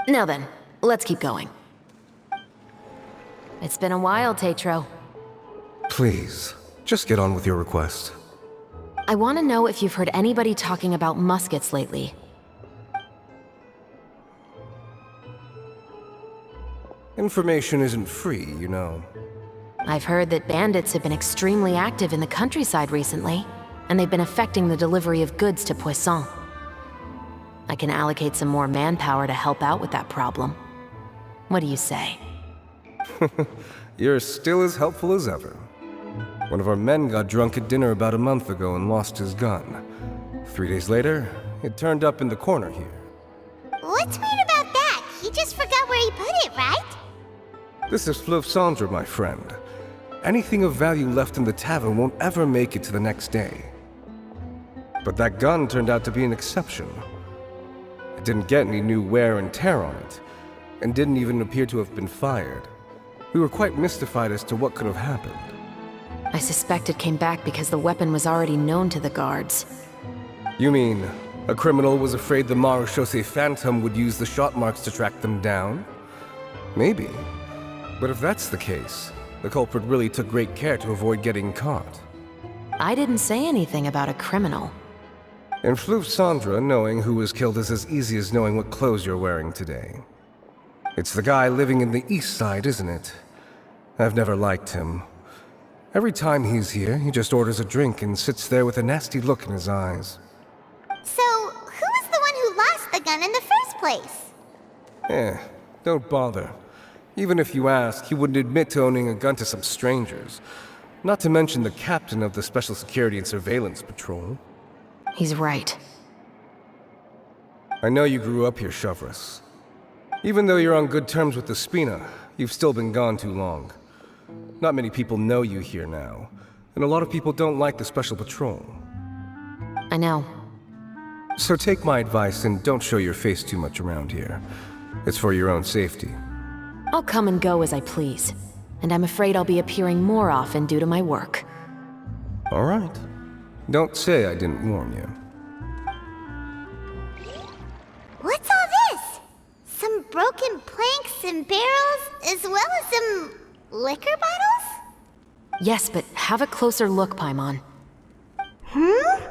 Now then, let's keep going. It's been a while, Tetro. Please, just get on with your request. I want to know if you've heard anybody talking about muskets lately. Information isn't free, you know. I've heard that bandits have been extremely active in the countryside recently, and they've been affecting the delivery of goods to Poisson. I can allocate some more manpower to help out with that problem. What do you say? You're still as helpful as ever. One of our men got drunk at dinner about a month ago and lost his gun. 3 days later, it turned up in the corner here. What's weird about that? He just forgot where he put it, right? This is Fleuve Cendre, my friend. Anything of value left in the tavern won't ever make it to the next day. But that gun turned out to be an exception. It didn't get any new wear and tear on it, and didn't even appear to have been fired. We were quite mystified as to what could have happened. I suspect it came back because the weapon was already known to the guards. You mean, a criminal was afraid the Marechaussee Phantom would use the shot marks to track them down? Maybe. But if that's the case, the culprit really took great care to avoid getting caught. I didn't say anything about a criminal. In Fleuve Cendre, knowing who was killed is as easy as knowing what clothes you're wearing today. It's the guy living in the east side, isn't it? I've never liked him. Every time he's here, he just orders a drink and sits there with a nasty look in his eyes. So, who was the one who lost the gun in the first place? Don't bother. Even if you ask, he wouldn't admit to owning a gun to some strangers. Not to mention the captain of the Special Security and Surveillance Patrol. He's right. I know you grew up here, Shavras. Even though you're on good terms with the Spina, you've still been gone too long. Not many people know you here now, and a lot of people don't like the Special Patrol. I know. So take my advice and don't show your face too much around here. It's for your own safety. I'll come and go as I please. and I'm afraid I'll be appearing more often due to my work. All right. Don't say I didn't warn you. What's all this? Some broken planks and barrels, as well as some liquor bottles? Yes, but have a closer look, Paimon. Hmm?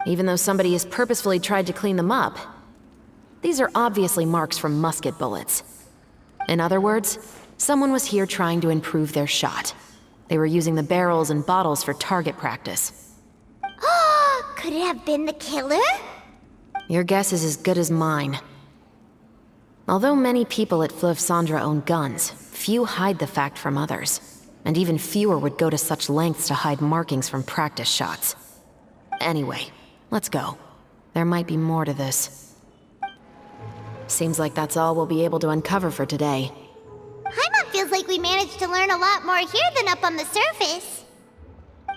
Even though somebody has purposefully tried to clean them up, these are obviously marks from musket bullets. In other words, someone was here trying to improve their shot. They were using the barrels and bottles for target practice. Could it have been the killer? Your guess is as good as mine. Although many people at Fleuve Cendres own guns, few hide the fact from others. And even fewer would go to such lengths to hide markings from practice shots. Anyway, let's go. There might be more to this. Seems like that's all we'll be able to uncover for today. Paimon feels like we managed to learn a lot more here than up on the surface.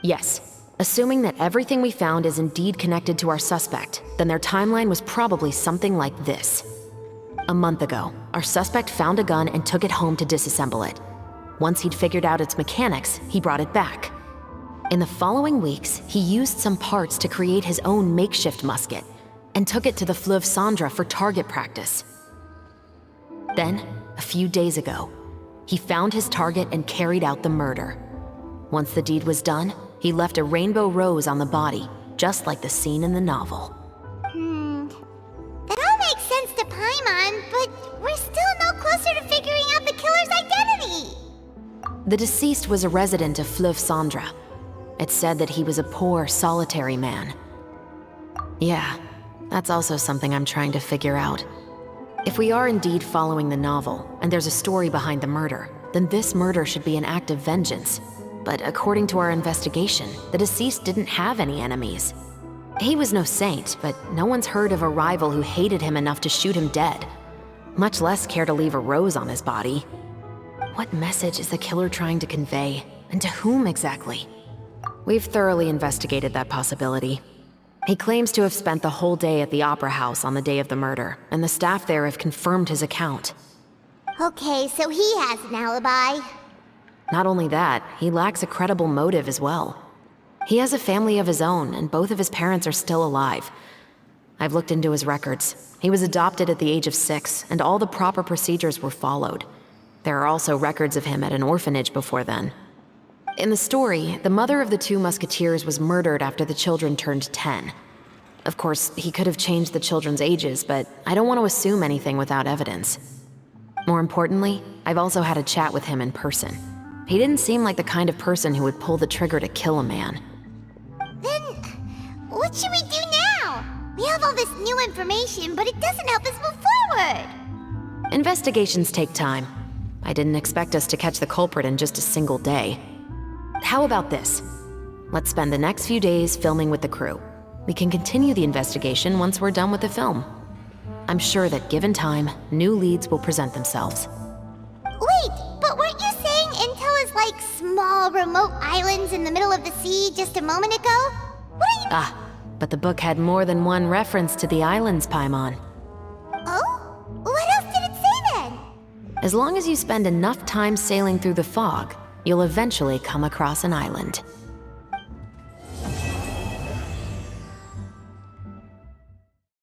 Yes. Assuming that everything we found is indeed connected to our suspect, then their timeline was probably something like this. A month ago, our suspect found a gun and took it home to disassemble it. Once he'd figured out its mechanics, he brought it back. In the following weeks, he used some parts to create his own makeshift musket and took it to the Fleuve Cendres for target practice. Then, a few days ago, he found his target and carried out the murder. Once the deed was done, he left a rainbow rose on the body, just like the scene in the novel. That all makes sense to Paimon, but we're still no closer to figuring out the killer's identity. The deceased was a resident of Fleuve Cendres. It's said that he was a poor, solitary man. Yeah, that's also something I'm trying to figure out. If we are indeed following the novel, and there's a story behind the murder, then this murder should be an act of vengeance. But according to our investigation, the deceased didn't have any enemies. He was no saint, but no one's heard of a rival who hated him enough to shoot him dead, much less care to leave a rose on his body. What message is the killer trying to convey, and to whom exactly? We've thoroughly investigated that possibility. He claims to have spent the whole day at the Opera House on the day of the murder, and the staff there have confirmed his account. Okay, so he has an alibi. Not only that, he lacks a credible motive as well. He has a family of his own, and both of his parents are still alive. I've looked into his records. He was adopted at the age of 6, and all the proper procedures were followed. There are also records of him at an orphanage before then. In the story, the mother of the 2 musketeers was murdered after the children turned 10. Of course, he could have changed the children's ages, but I don't want to assume anything without evidence. More importantly, I've also had a chat with him in person. He didn't seem like the kind of person who would pull the trigger to kill a man. Then, what should we do now? We have all this new information, but it doesn't help us move forward. Investigations take time. I didn't expect us to catch the culprit in just a single day. How about this? Let's spend the next few days filming with the crew. We can continue the investigation once we're done with the film. I'm sure that given time, new leads will present themselves. Wait, but weren't you saying Intel is like small, remote islands in the middle of the sea just a moment ago? What are you— Ah, but the book had more than one reference to the islands, Paimon. Oh? What else did it say then? As long as you spend enough time sailing through the fog, you'll eventually come across an island.